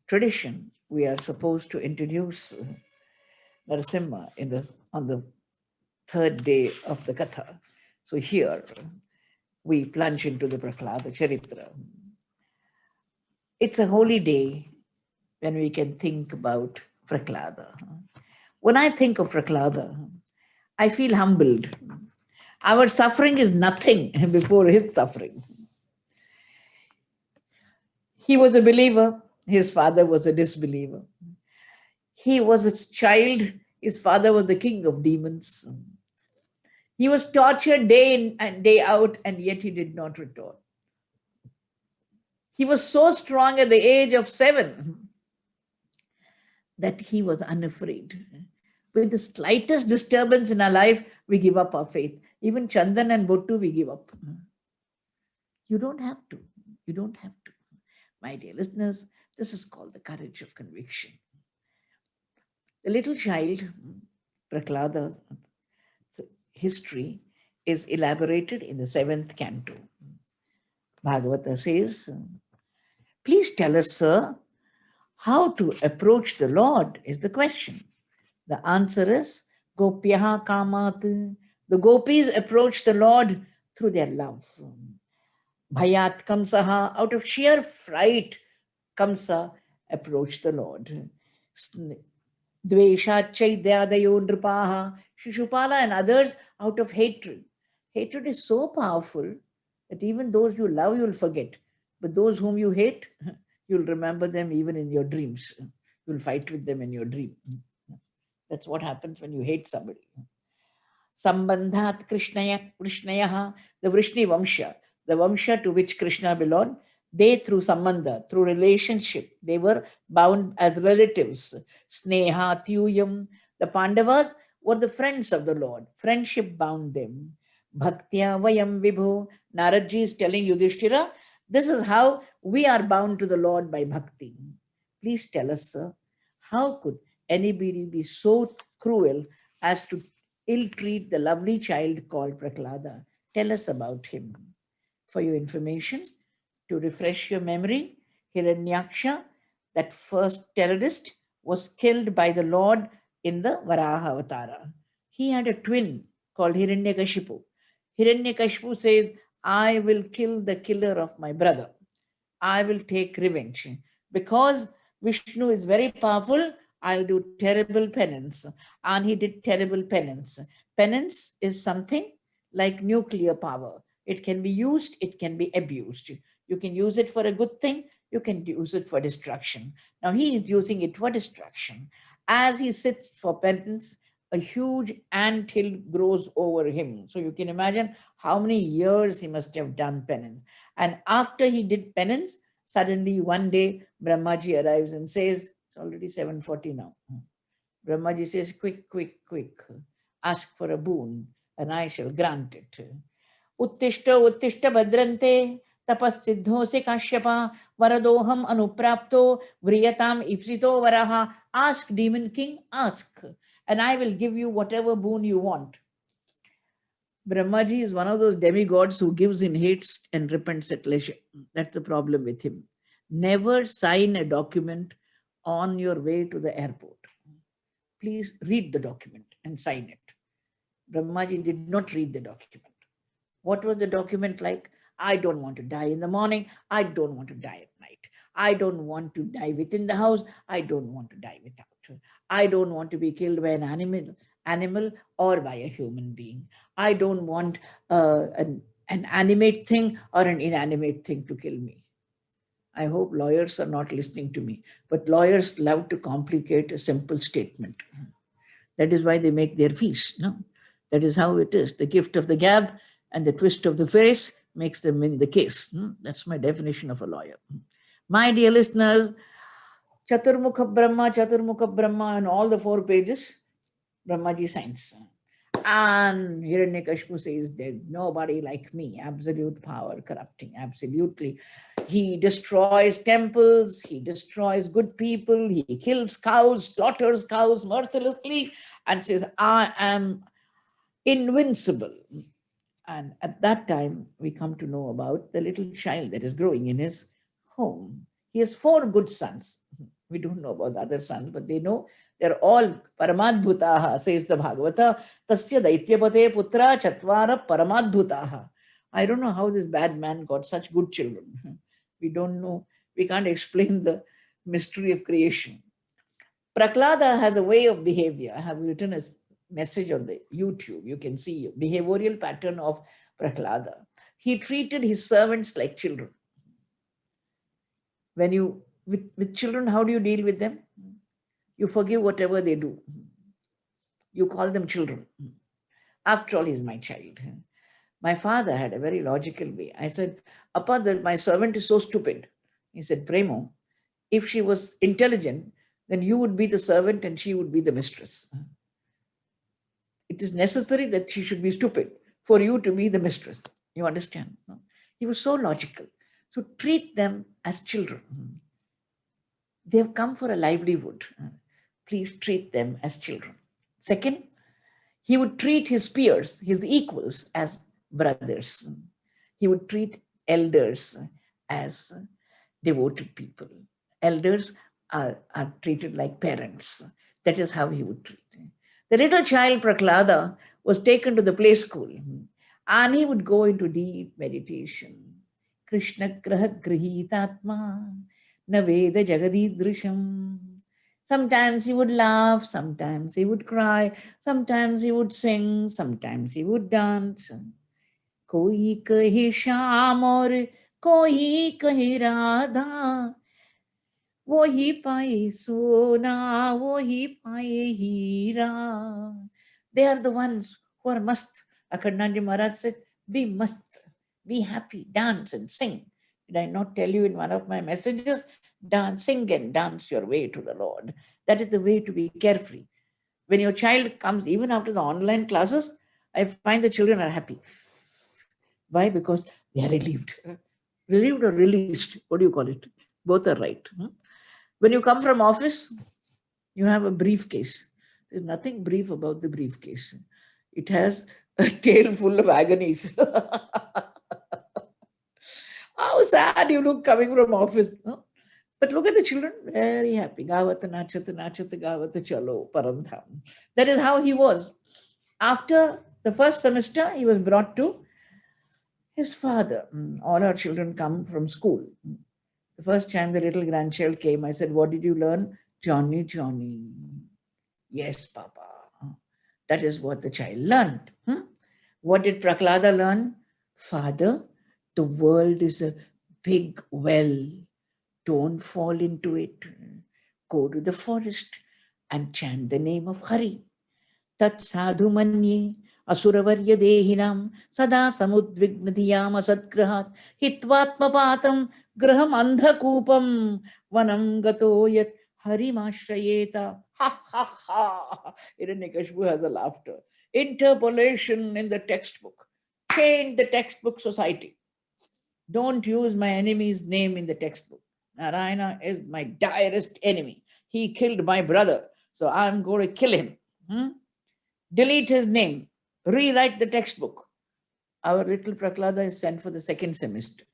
Speaker 1: tradition, we are supposed to introduce Narasimha on the 3rd day of the Katha. So here we plunge into the Prahlada Charitra. It's a holy day when we can think about Prahlada. When I think of Prahlada, I feel humbled. Our suffering is nothing before his suffering. He was a believer. His father was a disbeliever. He was a child. His father was the king of demons. He was tortured day in and day out, and yet he did not return. He was so strong at the age of 7 that he was unafraid. With the slightest disturbance in our life, we give up our faith. Even Chandan and Bottu we give up. You don't have to. You don't have to. My dear listeners, this is called the courage of conviction. The little child, Prahlada's history is elaborated in the 7th canto. Bhagavata says, please tell us, sir, how to approach the Lord is the question. The answer is, Gopyaha Kamat. The gopis approach the Lord through their love. Bhayat Kamsaha, out of sheer fright, Kamsa approached the Lord. Dveshat Chaidyadayo Nripaha, Shishupala and others out of hatred. Hatred is so powerful that even those you love, you'll forget. But those whom you hate, you'll remember them even in your dreams. You'll fight with them in your dream. That's what happens when you hate somebody. Sambandhat Krishnaya, the Vrishni Vamsha, the Vamsha to which Krishna belonged, they through Sambandha, through relationship, they were bound as relatives. Sneha, Tyuyam, the Pandavas were the friends of the Lord. Friendship bound them. Bhaktya Vayam Vibho, Naradji is telling Yudhishthira, this is how we are bound to the Lord by bhakti. Please tell us, sir, how could anybody be so cruel as to ill-treat the lovely child called Prahlada? Tell us about him. For your information, to refresh your memory, Hiranyaksha, that first terrorist, was killed by the Lord in the Varaha Avatara. He had a twin called Hiranyakashipu. Hiranyakashipu says, I will kill the killer of my brother. I will take revenge. Because Vishnu is very powerful, I'll do terrible penance. And he did terrible penance. Penance is something like nuclear power. It can be used, it can be abused. You can use it for a good thing, you can use it for destruction. Now he is using it for destruction. As he sits for penance, a huge anthill grows over him. So you can imagine how many years he must have done penance. And after he did penance, suddenly one day Brahmaji arrives and says, it's already 7:40 now. Brahmaji says, quick, quick, quick, ask for a boon and I shall grant it. Uttishta, uttishta bhadrante, tapassiddho se kashyapa, varadoham anuprapto, vriyatam ipsito varaha. Ask, demon king, ask, and I will give you whatever boon you want. Brahmaji is one of those demigods who gives in haste and repents at leisure. That's the problem with him. Never sign a document on your way to the airport. Please read the document and sign it. Brahmaji did not read the document. What was the document like? I don't want to die in the morning. I don't want to die at night. I don't want to die within the house. I don't want to die without. I don't want to be killed by an animal or by a human being. I don't want an animate thing or an inanimate thing to kill me. I hope lawyers are not listening to me, but lawyers love to complicate a simple statement. That is why they make their fees. No? That is how it is. The gift of the gab and the twist of the face makes them win the case. That's my definition of a lawyer. My dear listeners, Chaturmukha Brahma, and all the 4 pages, Brahmaji signs. And Hiranyakashipu says, there's nobody like me, absolute power, corrupting, absolutely. He destroys temples, he destroys good people, he kills cows, slaughters cows mercilessly, and says, I am invincible. And at that time, we come to know about the little child that is growing in his home. He has 4 good sons. We don't know about the other sons, but they know they're all Paramadbhutaha, says the Bhagavata. Tasya Daityapate Putra Chatvara Paramadbhutaha. I don't know how this bad man got such good children. We don't know. We can't explain the mystery of creation. Prahlada has a way of behavior. I have written a message on the YouTube. You can see behavioral pattern of Prahlada. He treated his servants like children. When you, with children, how do you deal with them? You forgive whatever they do. You call them children. After all, he's my child. My father had a very logical way. I said, Appa, my servant is so stupid. He said, Premo, if she was intelligent, then you would be the servant and she would be the mistress. It is necessary that she should be stupid for you to be the mistress. You understand? No? He was so logical. So treat them as children. They have come for a livelihood. Please treat them as children. Second, he would treat his peers, his equals, as brothers. He would treat elders as devoted people. Elders are treated like parents. That is how he would treat. The little child Prahlada was taken to the play school and he would go into deep meditation. Krishna graha grihitatma naveda jagadidrisham. Sometimes he would laugh, sometimes he would cry, sometimes he would sing, sometimes he would dance. Koi kahe Shyam aur koi kahe Radha, wohi paaye sona, wohi paaye heera. They are the ones who are mast. Akhandanji Maharaj said, be mast, be happy, dance and sing. Did I not tell you in one of my messages? Dance, sing and dance your way to the Lord. That is the way to be carefree. When your child comes, even after the online classes, I find the children are happy. Why? Because they are relieved. Relieved or released? What do you call it? Both are right. When you come from office, you have a briefcase. There's nothing brief about the briefcase. It has a tail full of agonies. How sad you look coming from office. No? But look at the children, very happy. Gavata nachata nachata gavata chalo parandham. That is how he was. After the first semester, he was brought to his father. All our children come from school. The first time the little grandchild came, I said, what did you learn? Johnny, Johnny. Yes, Papa. That is what the child learned. What did Prahlada learn? Father, the world is a big well. Don't fall into it. Go to the forest and chant the name of Hari. Tat sadhu manye asuravarya dehinam sada samudvignadiyam asadgrahat hitvatmapatam graham andhakupam vanam gato yat harimashrayeta. Ha ha ha. Hiranyakashipu has a laughter. Interpolation in the textbook. Change the textbook society. Don't use my enemy's name in the textbook. Narayana is my direst enemy. He killed my brother, so I'm going to kill him. Delete his name. Rewrite the textbook. Our little Prahlada is sent for the second semester.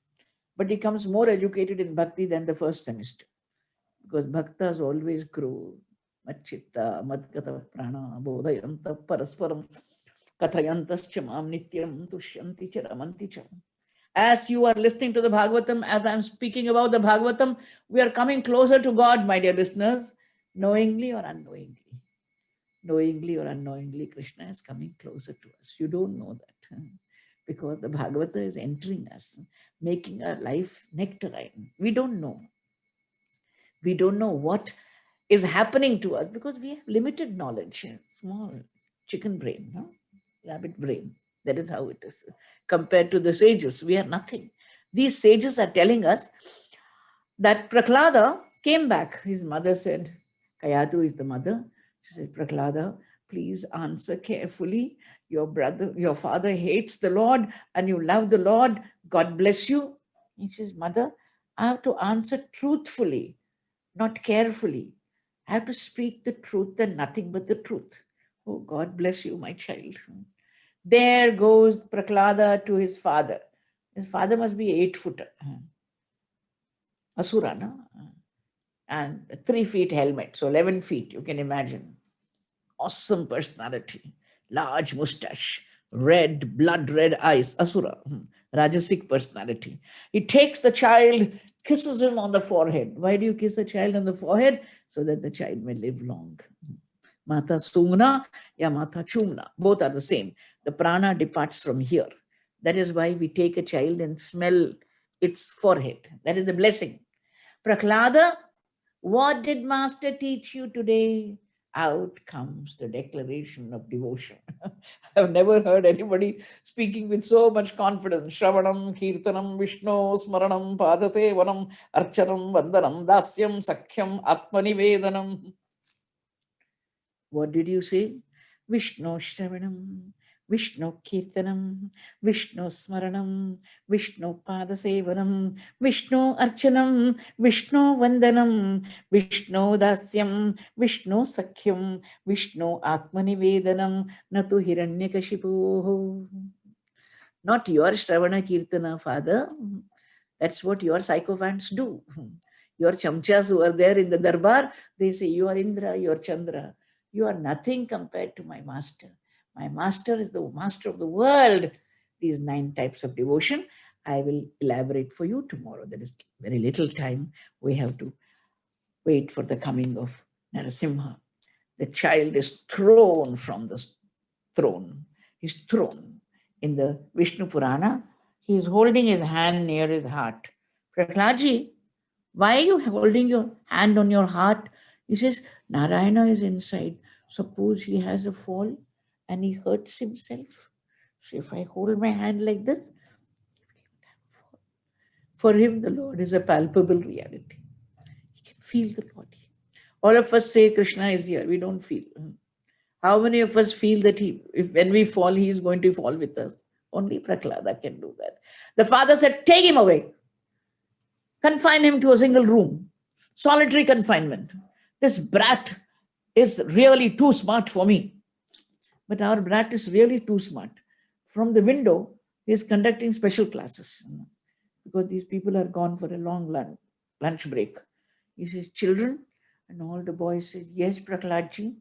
Speaker 1: But he comes more educated in bhakti than the first semester. Because bhaktas always grow. Machitta, madgata prana, bodhayanta parasparam, kathayantascha mam nityam, tushyanti cha ramanti cha. As you are listening to the Bhagvatam, as I'm speaking about the Bhagvatam, we are coming closer to God, my dear listeners, knowingly or unknowingly. Knowingly or unknowingly, Krishna is coming closer to us. You don't know that because the Bhagavata is entering us, making our life nectarine. We don't know. We don't know what is happening to us because we have limited knowledge, small chicken brain, rabbit brain. That is how it is. Compared to the sages, we are nothing. These sages are telling us that Prahlada came back. His mother said, Kayatu is the mother. She said, Prahlada, please answer carefully. Your father hates the Lord and you love the Lord. God bless you. He says, Mother, I have to answer truthfully, not carefully. I have to speak the truth and nothing but the truth. Oh, God bless you, my child. There goes Prahlada to his father. His father must be 8-footer. Asura, no? And 3 feet helmet, so 11 feet, you can imagine. Awesome personality, large mustache, red, blood red eyes, Asura, Rajasic personality. He takes the child, kisses him on the forehead. Why do you kiss a child on the forehead? So that the child may live long. Mata Sungna, ya Mata Chumna, both are the same. The prana departs from here. That is why we take a child and smell its forehead. That is the blessing. Prahlada, what did Master teach you today? Out comes the declaration of devotion. I've never heard anybody speaking with so much confidence. Shravanam, Kirtanam, Vishnu, Smaranam, Padasevanam, Archanam, Vandanam, Dasyam, Sakhyam, Atmanivedanam. What did you say? Vishnu Shravanam, Vishnu Kirtanam, Vishnu Smaranam, Vishnu Padasevanam, Vishnu Archanam, Vishnu Vandanam, Vishnu Dasyam, Vishnu Sakhyam, Vishnu Atmanivedanam, Natu Hiranyakashipu. Not your Shravana Kirtana, Father. That's what your sycophants do. Your chamchas who are there in the darbar, they say, you are Indra, you are Chandra. You are nothing compared to my master. My master is the master of the world. These 9 types of devotion, I will elaborate for you tomorrow. There is very little time. We have to wait for the coming of Narasimha. The child is thrown from the throne. He's thrown. In the Vishnu Purana, he is holding his hand near his heart. Prahladaji, why are you holding your hand on your heart? He says, Narayana is inside. Suppose he has a fall and he hurts himself. So if I hold my hand like this, for him, the Lord is a palpable reality. He can feel the Lord. All of us say Krishna is here. We don't feel. How many of us feel that when we fall, he is going to fall with us? Only Prahlada can do that. The father said, take him away. Confine him to a single room. Solitary confinement. This brat is really too smart for me. But our brat is really too smart. From the window, he is conducting special classes. Because these people are gone for a long lunch break. He says, children, and all the boys say, yes, Prahladji.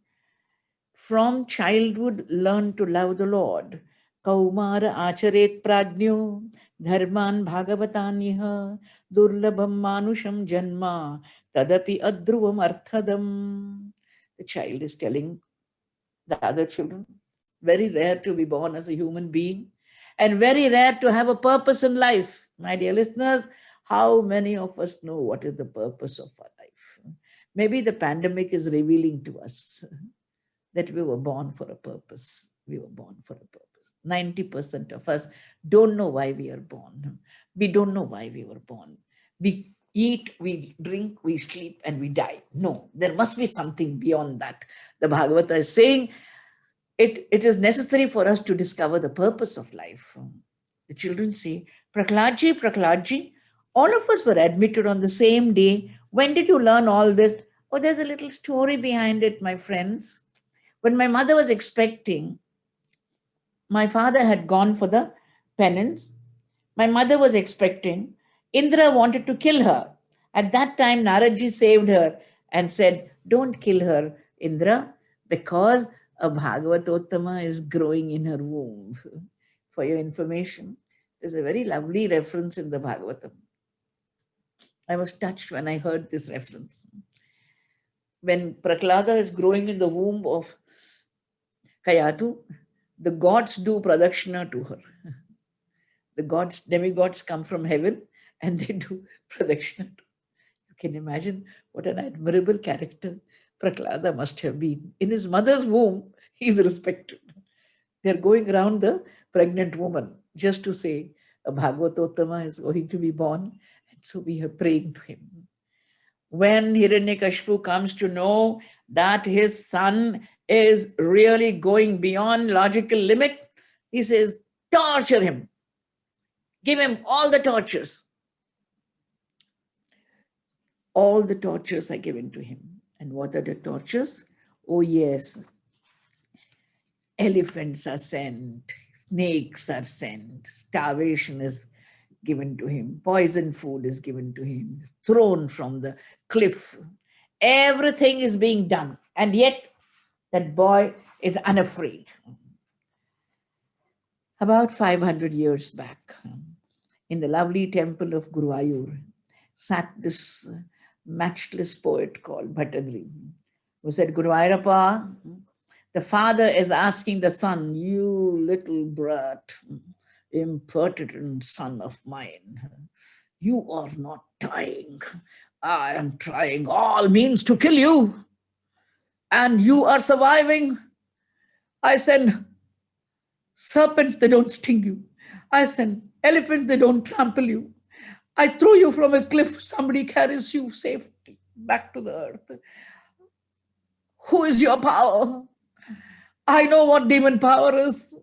Speaker 1: From childhood, learn to love the Lord. Kaumara acharet prajnyo, dharman bhagavataniha, durlabham manusham janma, tadapi adruvam arthadam. The child is telling the other children, very rare to be born as a human being and very rare to have a purpose in life. My dear listeners, how many of us know what is the purpose of our life? Maybe the pandemic is revealing to us that we were born for a purpose. We were born for a purpose. 90% of us don't know why we are born. We don't know why we were born. We eat, we drink, we sleep, and we die. No, there must be something beyond that. The Bhagavata is saying it is necessary for us to discover the purpose of life. The children say, Prahladaji, Prahladaji, all of us were admitted on the same day. When did you learn all this? Oh, there's a little story behind it, my friends. When my mother was expecting, my father had gone for the penance. My mother was expecting. Indra wanted to kill her. At that time, Naradji saved her and said, don't kill her, Indra, because a Bhagavatottama is growing in her womb. For your information, there's a very lovely reference in the Bhagavatam. I was touched when I heard this reference. When Prahlada is growing in the womb of Kayatu, the gods do pradakshina to her. The gods, demigods come from heaven and they do pradakshina to her. You can imagine what an admirable character Prahlada must have been. In his mother's womb, he is respected. They're going around the pregnant woman just to say a Bhagavatottama is going to be born. And so we are praying to him. When Hiranyakashipu comes to know that his son is really going beyond logical limit, he says, torture him. Give him all the tortures. All the tortures are given to him. And what are the tortures? Oh yes, elephants are sent, snakes are sent, starvation is given to him, poison food is given to him, thrown from the cliff. Everything is being done. And yet that boy is unafraid. About 500 years back, in the lovely temple of Guruvayur, sat this matchless poet called Bhattadri, who said, Guruvayurappa, the father is asking the son, you little brat, impertinent son of mine, you are not dying. I am trying all means to kill you. And you are surviving. I send serpents, they don't sting you. I send elephants, they don't trample you. I throw you from a cliff, somebody carries you safely back to the earth. Who is your power? I know what demon power is.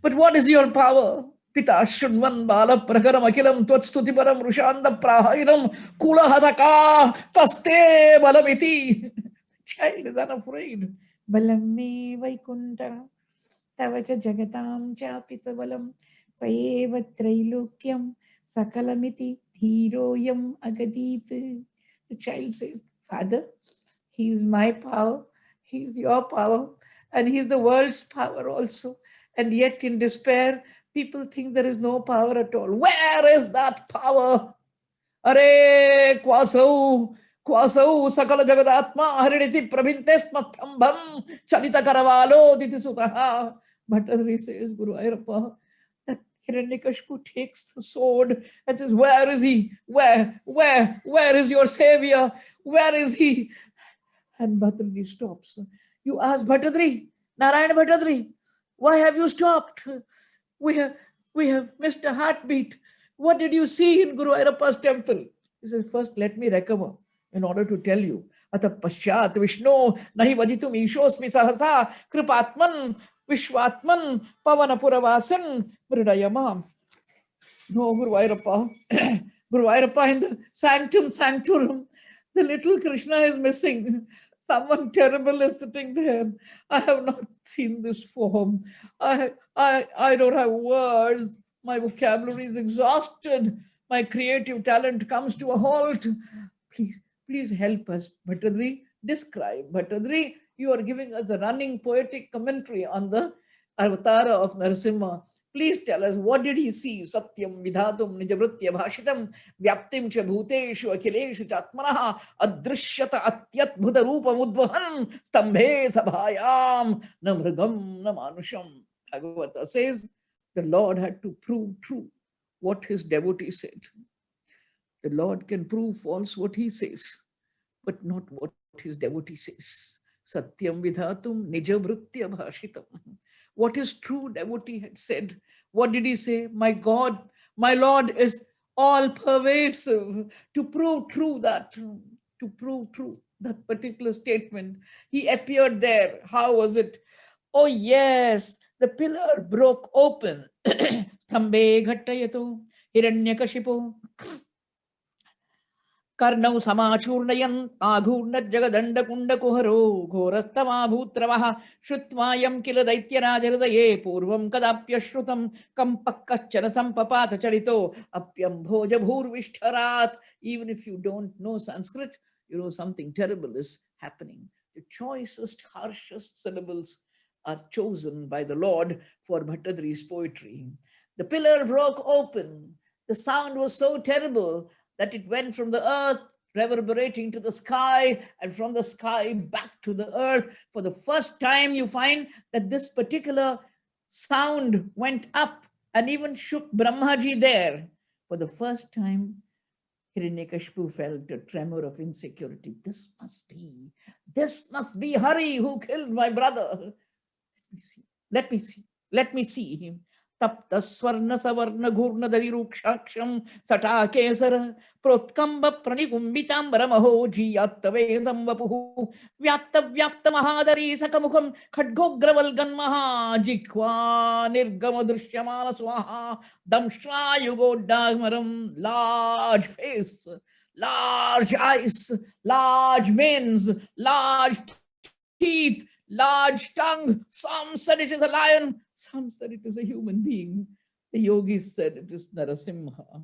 Speaker 1: But what is your power? Pita Shunvan Bala Prakaram Akilam Twatstutiparam Rushanda Prahainam Kulahadaka Kaste Balamiti. Child is unafraid. Balame Vaikunta Tavacha Jagatam Chapisabalam Saeva Trailokyam Sakalamiti Thiroyam Agadit. The child says, Father, he is my power, he is your power, and he is the world's power also. And yet in despair, people think there is no power at all. Where is that power? Are Kwasau, Kwasau, Sakala Jagadatma, Hariniti Prabhintes Mastambam, Chalita Karavalo, Ditisutaha. Bhattadri says, Guru Ayappa, that Hiranyakashipu takes the sword and says, where is he? Where is your savior? Where is he? And Bhattadri stops. You ask Bhattadri, Narayana Bhattadri, why have you stopped? We have missed a heartbeat. What did you see in Guru Ayappa's temple? He says, first let me recover in order to tell you. Ata pasyat Vishnu nahi vaditum ishosmi sahasa kripatman vishwatman pavanapuravasan mridayama. No, Guru Ayappa. Guru Ayappa in the sanctum sanctorum. The little Krishna is missing. Someone terrible is sitting there. I have not seen this form. I don't have words. My vocabulary is exhausted. My creative talent comes to a halt. Please help us. Bhattadri, describe. Bhattadri, you are giving us a running poetic commentary on the avatar of Narasimha. Please tell us, what did he see? Satyam vidhatum nijavritya bhashitam vyaptim cha bhuteshu akhileshu chatmanaha adrishyata atyatbhuta rupa mudvahan stambhe sabhayam namragam namanusham. Bhagavata says, the Lord had to prove true what his devotee said. The Lord can prove false what he says, but not what his devotee says. Satyam vidhatum nijavritya bhashitam. What his true devotee had said. What did he say? My God, my Lord is all pervasive. To prove true that particular statement, he appeared there. How was it? Oh yes, the pillar broke open. Stambhe ghattayato hiranyakashipo कर्णौ समाचूर्णयन् आघूर्णज्जगदण्डकुण्डकुहरो घोरस्तमाभूत्रवः श्रुत्वायं किल दैत्यराजहृदये पूर्वं कदाप्यश्रुतं कम्पः कश्चन सम्पपातचरितो अप्यम्भोजभूर्विष्ठरात्. Even if you don't know Sanskrit, you know something terrible is happening. The choicest, harshest syllables are chosen by the Lord for Bhattadri's poetry. The pillar broke open. The sound was so terrible that it went from the earth, reverberating to the sky, and from the sky back to the earth. For the first time, you find that this particular sound went up and even shook Brahmaji there. For the first time, Hiranyakashipu felt a tremor of insecurity. This must be Hari who killed my brother. Let me see him. Tapta swarna savarna ghurna darirukshaksham satakesara protkamba pranikumbitambara jiyattavedam vapuhu vyatta mahadari sakamukham khadgogravalgan maha jikva nirgama drishyamana swaha damshayugodamaram. Large face, large eyes, large manes, large teeth, large tongue. Some said it is a lion, some said it is a human being. The yogis said it is Narasimha.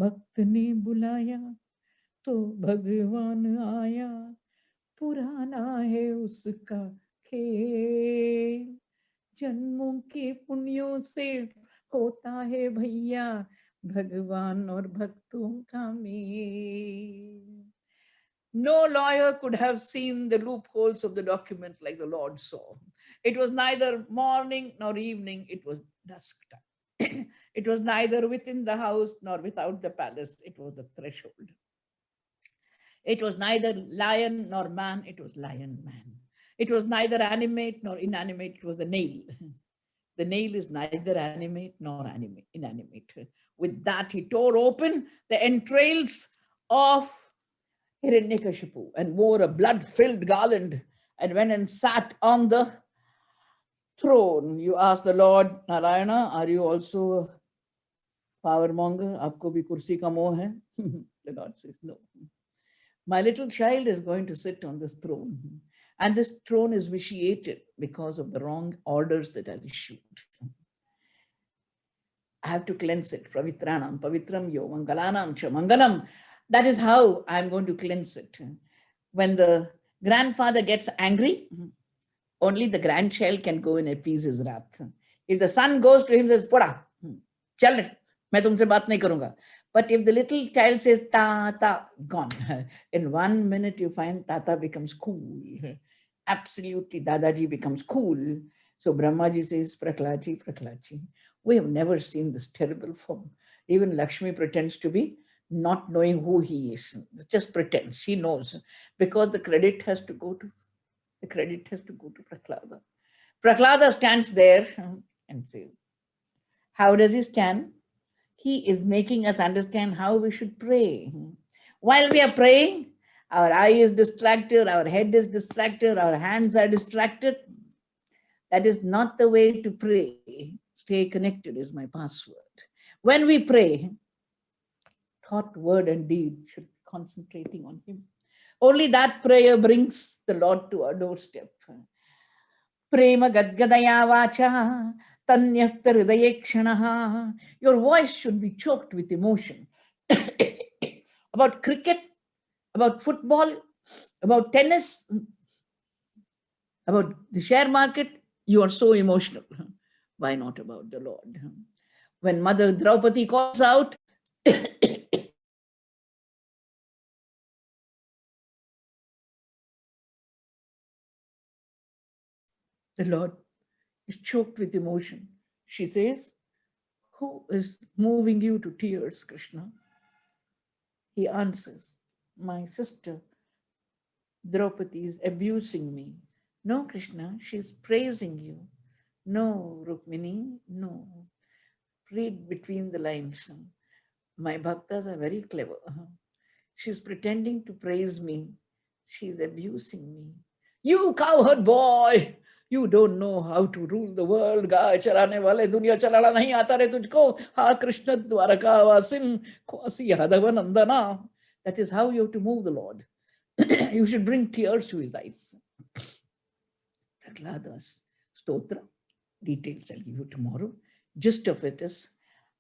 Speaker 1: Bhakt ne bulaya to Bhagwan aaya, purana hai uska khel, janmon ke punyon se hota hai bhaiya, Bhagwan aur bhakton ka mel. No lawyer could have seen the loopholes of the document like the Lord saw. It was neither morning nor evening, it was dusk time. It was neither within the house nor without the palace, it was the threshold. It was neither lion nor man, it was lion man. It was neither animate nor inanimate, it was the nail. The nail is neither animate nor inanimate. With that, he tore open the entrails of Hiranyakashipu and wore a blood-filled garland and went and sat on the throne. You ask the Lord, Narayana, are you also a power monger? Aapko bhi kursi ka moh hai? The Lord says, no. My little child is going to sit on this throne. And this throne is vitiated because of the wrong orders that are issued. I have to cleanse it. Pravitranam, pavitram yo, mangalanam cha mangalam. That is how I'm going to cleanse it. When the grandfather gets angry, only the grandchild can go and appease his wrath. If the son goes to him and says, Poda, chal, main tumse baat nahi karunga. But if the little child says, Tata, gone. In 1 minute, you find Tata becomes cool. Absolutely, Dadaji becomes cool. So Brahmaji says, Praklaji, Praklaji. We have never seen this terrible form. Even Lakshmi pretends to be not knowing who he is. Just pretend. She knows. Because the credit has to go to Prahlada. Prahlada stands there and says, how does he stand? He is making us understand how we should pray. While we are praying, our eye is distracted, our head is distracted, our hands are distracted. That is not the way to pray. Stay connected is my password. When we pray, thought, word, and deed should be concentrating on him. Only that prayer brings the Lord to our doorstep. Prema gadgadaya vacha tanyasta hridayekshanaha. Your voice should be choked with emotion. About cricket, about football, about tennis, about the share market, you are so emotional. Why not about the Lord? When Mother Draupadi calls out, the Lord is choked with emotion. She says, who is moving you to tears, Krishna? He answers, my sister Draupadi is abusing me. No, Krishna, she's praising you. No, Rukmini, no. Read between the lines. My bhaktas are very clever. She's pretending to praise me. She's abusing me. You cowherd boy! You don't know how to rule the world. Gaay charane wale, dunya chalana nahi aata re tujhko. Ha Krishna dwaraka vasim, kwasi hadava nandana. That is how you have to move the Lord. You should bring tears to his eyes. Prahlada's stotra, details I'll give you tomorrow. Gist of it is,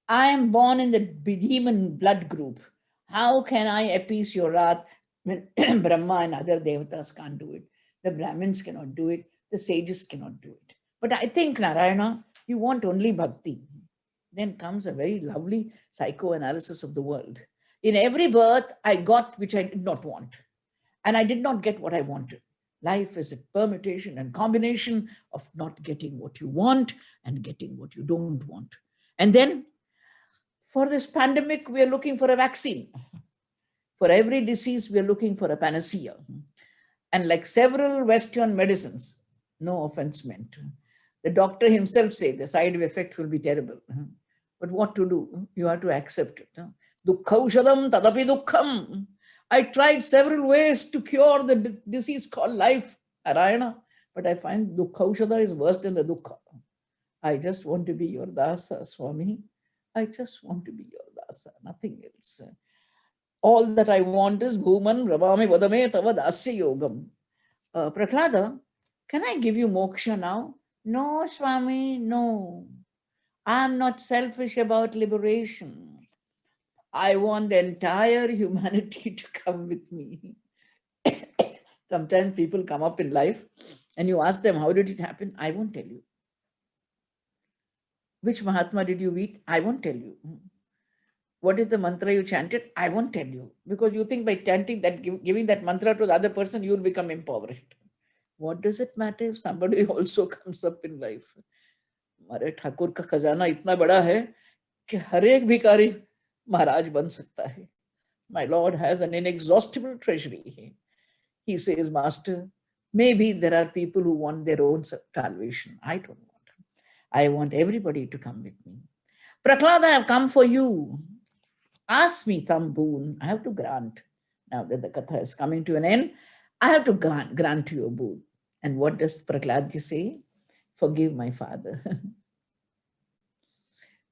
Speaker 1: I am born in the demon blood group. How can I appease your wrath when Brahma and other devatas can't do it? The Brahmins cannot do it. The sages cannot do it. But I think, Narayana, you want only bhakti. Then comes a very lovely psychoanalysis of the world. In every birth, I got which I did not want. And I did not get what I wanted. Life is a permutation and combination of not getting what you want and getting what you don't want. And then for this pandemic, we are looking for a vaccine. For every disease, we are looking for a panacea. And like several Western medicines, no offense meant, the doctor himself said the side effect will be terrible. But what to do? You have to accept it. Dukkhaushadam tadapi dukkham. I tried several ways to cure the disease called life, Narayana, but I find dukkhaushada is worse than the dukkha. I just want to be your dasa, Swami. I just want to be your dasa, nothing else. All that I want is bhuman brahmami vadame tava dasya yogam. Prahlada, can I give you moksha now? No, Swami, no. I am not selfish about liberation. I want the entire humanity to come with me. Sometimes people come up in life and you ask them, how did it happen? I won't tell you. Which Mahatma did you meet? I won't tell you. What is the mantra you chanted? I won't tell you. Because you think by chanting that, giving that mantra to the other person, you will become impoverished. What does it matter if somebody also comes up in life? हमारे ठाकुर का खजाना इतना बड़ा है कि हर एक भिखारी महाराज बन सकता है. My Lord has an inexhaustible treasury. He says, Master, maybe there are people who want their own salvation. I don't want. I want everybody to come with me. Prahlada, I have come for you. Ask me some boon. I have to grant. Now that the katha is coming to an end, I have to grant you a boon. And what does Prahladaji say? forgive my father.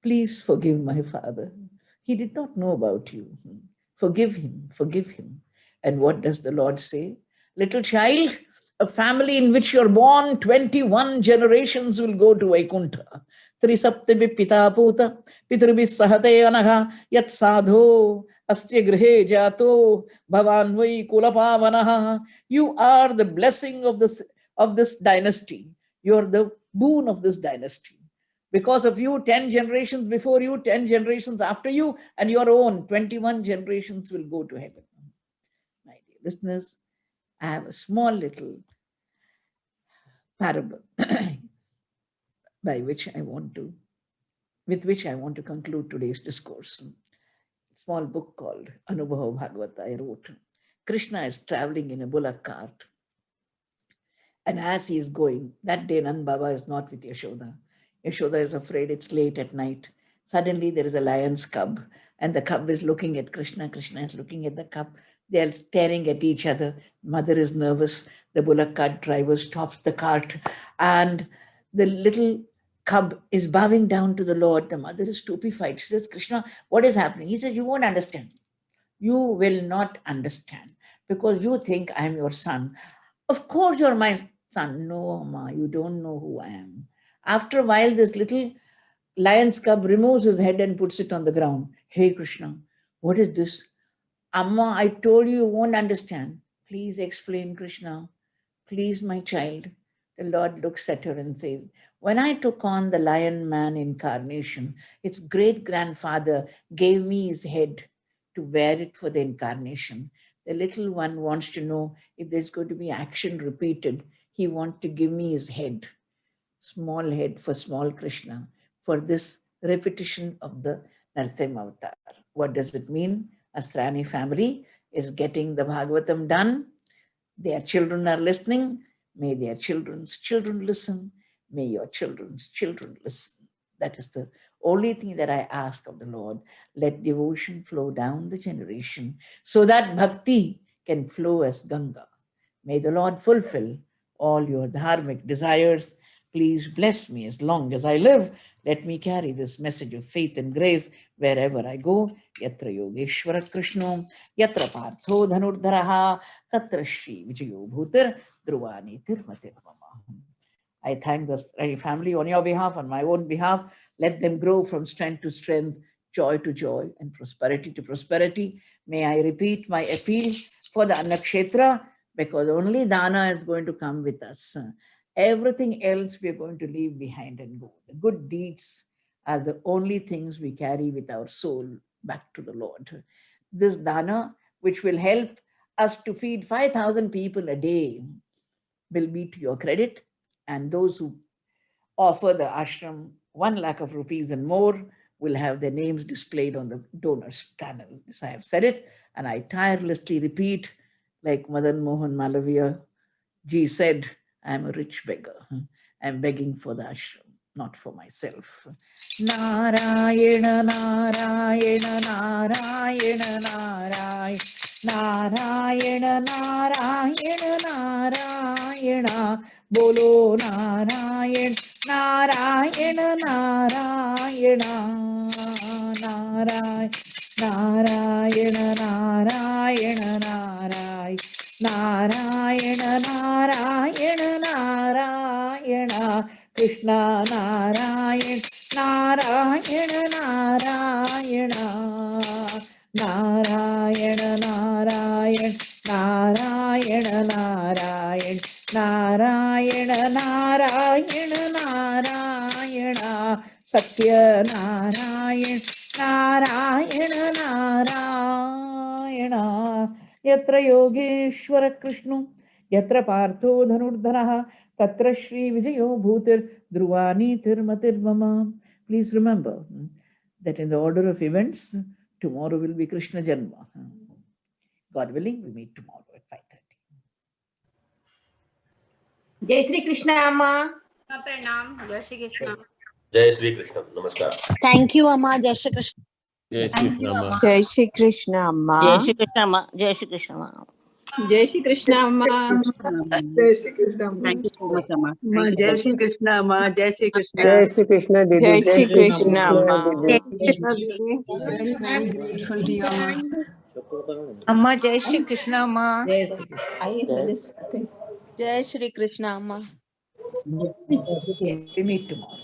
Speaker 1: Please forgive my father. He did not know about you. Forgive him, forgive him. And what does the Lord say? Little child, a family in which you're born, 21 generations will go to Vaikuntha. Trisaptibi pita puta, pitribi sahate anaha, yat sadho, astya grihe jato, bhavanvai kulapavanaha. You are the blessing of this dynasty. You're the boon of this dynasty. Because of you, 10 generations before you, 10 generations after you, and your own 21 generations will go to heaven. My dear listeners, I have a small little parable with which I want to conclude today's discourse. A small book called Anubhava Bhagavata I wrote. Krishna is traveling in a bullock cart. And as he is going, that day Nand Baba is not with Yashoda. Yashoda is afraid it's late at night. Suddenly there is a lion's cub, and the cub is looking at Krishna. Krishna is looking at the cub. They are staring at each other. Mother is nervous. The bullock cart driver stops the cart, and the little cub is bowing down to the Lord. The mother is stupefied. She says, Krishna, what is happening? He says, you won't understand. You will not understand because you think I am your son. Of course you're my son. No, Amma, you don't know who I am. After a while, this little lion's cub removes his head and puts it on the ground. Hey, Krishna, what is this? Amma, I told you won't understand. Please explain, Krishna. Please, my child. The Lord looks at her and says, when I took on the lion man incarnation, its great-grandfather gave me his head to wear it for the incarnation. The little one wants to know if there's going to be action repeated. He wants to give me his head. Small head for small Krishna, for this repetition of the Narasimha Avatar. What does it mean? Astrani family is getting the Bhagavatam done. Their children are listening. May their children's children listen. May your children's children listen. That is the only thing that I ask of the Lord. Let devotion flow down the generation so that bhakti can flow as Ganga. May the Lord fulfill all your dharmic desires. Please bless me as long as I live. Let me carry this message of faith and grace wherever I go. Yatra Yogeshwara Krishno, Yatra Partho Dhanurdharaha, Tatra Shri Vijayo Bhutir, Dhruva Nitir Matir Mama. I thank the family on your behalf, on my own behalf. Let them grow from strength to strength, joy to joy, and prosperity to prosperity. May I repeat my appeal for the Annakshetra, because only Dana is going to come with us. Everything else we are going to leave behind and go. The good deeds are the only things we carry with our soul back to the Lord. This Dana, which will help us to feed 5,000 people a day, will be to your credit. And those who offer the ashram 1 lakh of rupees and more will have their names displayed on the donors panel. Yes, I have said it, and I tirelessly repeat, like Madan Mohan Malaviya ji said, I am a rich beggar. I am begging for the ashram, not for myself. Narayana, Narayana, Narayana, Narayana, Narayana, Narayana, Narayana, Bolo Narayana, Narayana, Narayana, Narayana, Narayana, Narayana, Narayana, Narayana, Narayana, Narayana, Krishna Narayana, Narayana, Narayana, Narayana, Narayana, Narayana, Narayana, Narayana, Narayana, Narayana, Satya Narayana, Narayana, Narayana, Yatra Yogeshwara Krishna, Yatra Partho Dhanurdharaha, Tatra Shri Vijayo Bhutir, Dhruva Nitir Matir Mama. Please remember that in the order of events, tomorrow will be Krishna Janma. God willing, we meet tomorrow at 5:30.
Speaker 2: Jai Shri Krishna, Amma.
Speaker 3: Pranam. Jai Shri Krishna.
Speaker 4: Jai Shri Krishna. Namaskar.
Speaker 5: Thank you, Amma. Jai Shri Krishna.
Speaker 6: Jai Shri Krishna.
Speaker 7: Jai Shri Krishna, Amma.
Speaker 5: Jai Shri Krishna, Amma. Jai Shri Krishna, Amma.
Speaker 3: Jai Shri Krishna, Amma.
Speaker 2: Jai Shri Krishna.
Speaker 5: Thank you so much, Amma.
Speaker 6: Ma,
Speaker 5: Thank you
Speaker 6: Jai
Speaker 5: so
Speaker 6: Shri Krishna, Ma, Jai Shri Krishna.
Speaker 7: Jai Shri Krishna Didi.
Speaker 8: Jai Shri Krishna,
Speaker 7: Krishna
Speaker 8: Ma.
Speaker 7: Didi.
Speaker 6: Krishna Didi. Very, very grateful to you, Amma.
Speaker 8: Amma Jai Shri Krishna, Ma.
Speaker 1: Jai Shri Krishna.
Speaker 5: Jai Shri Krishna, Amma.
Speaker 1: Yes, we meet tomorrow.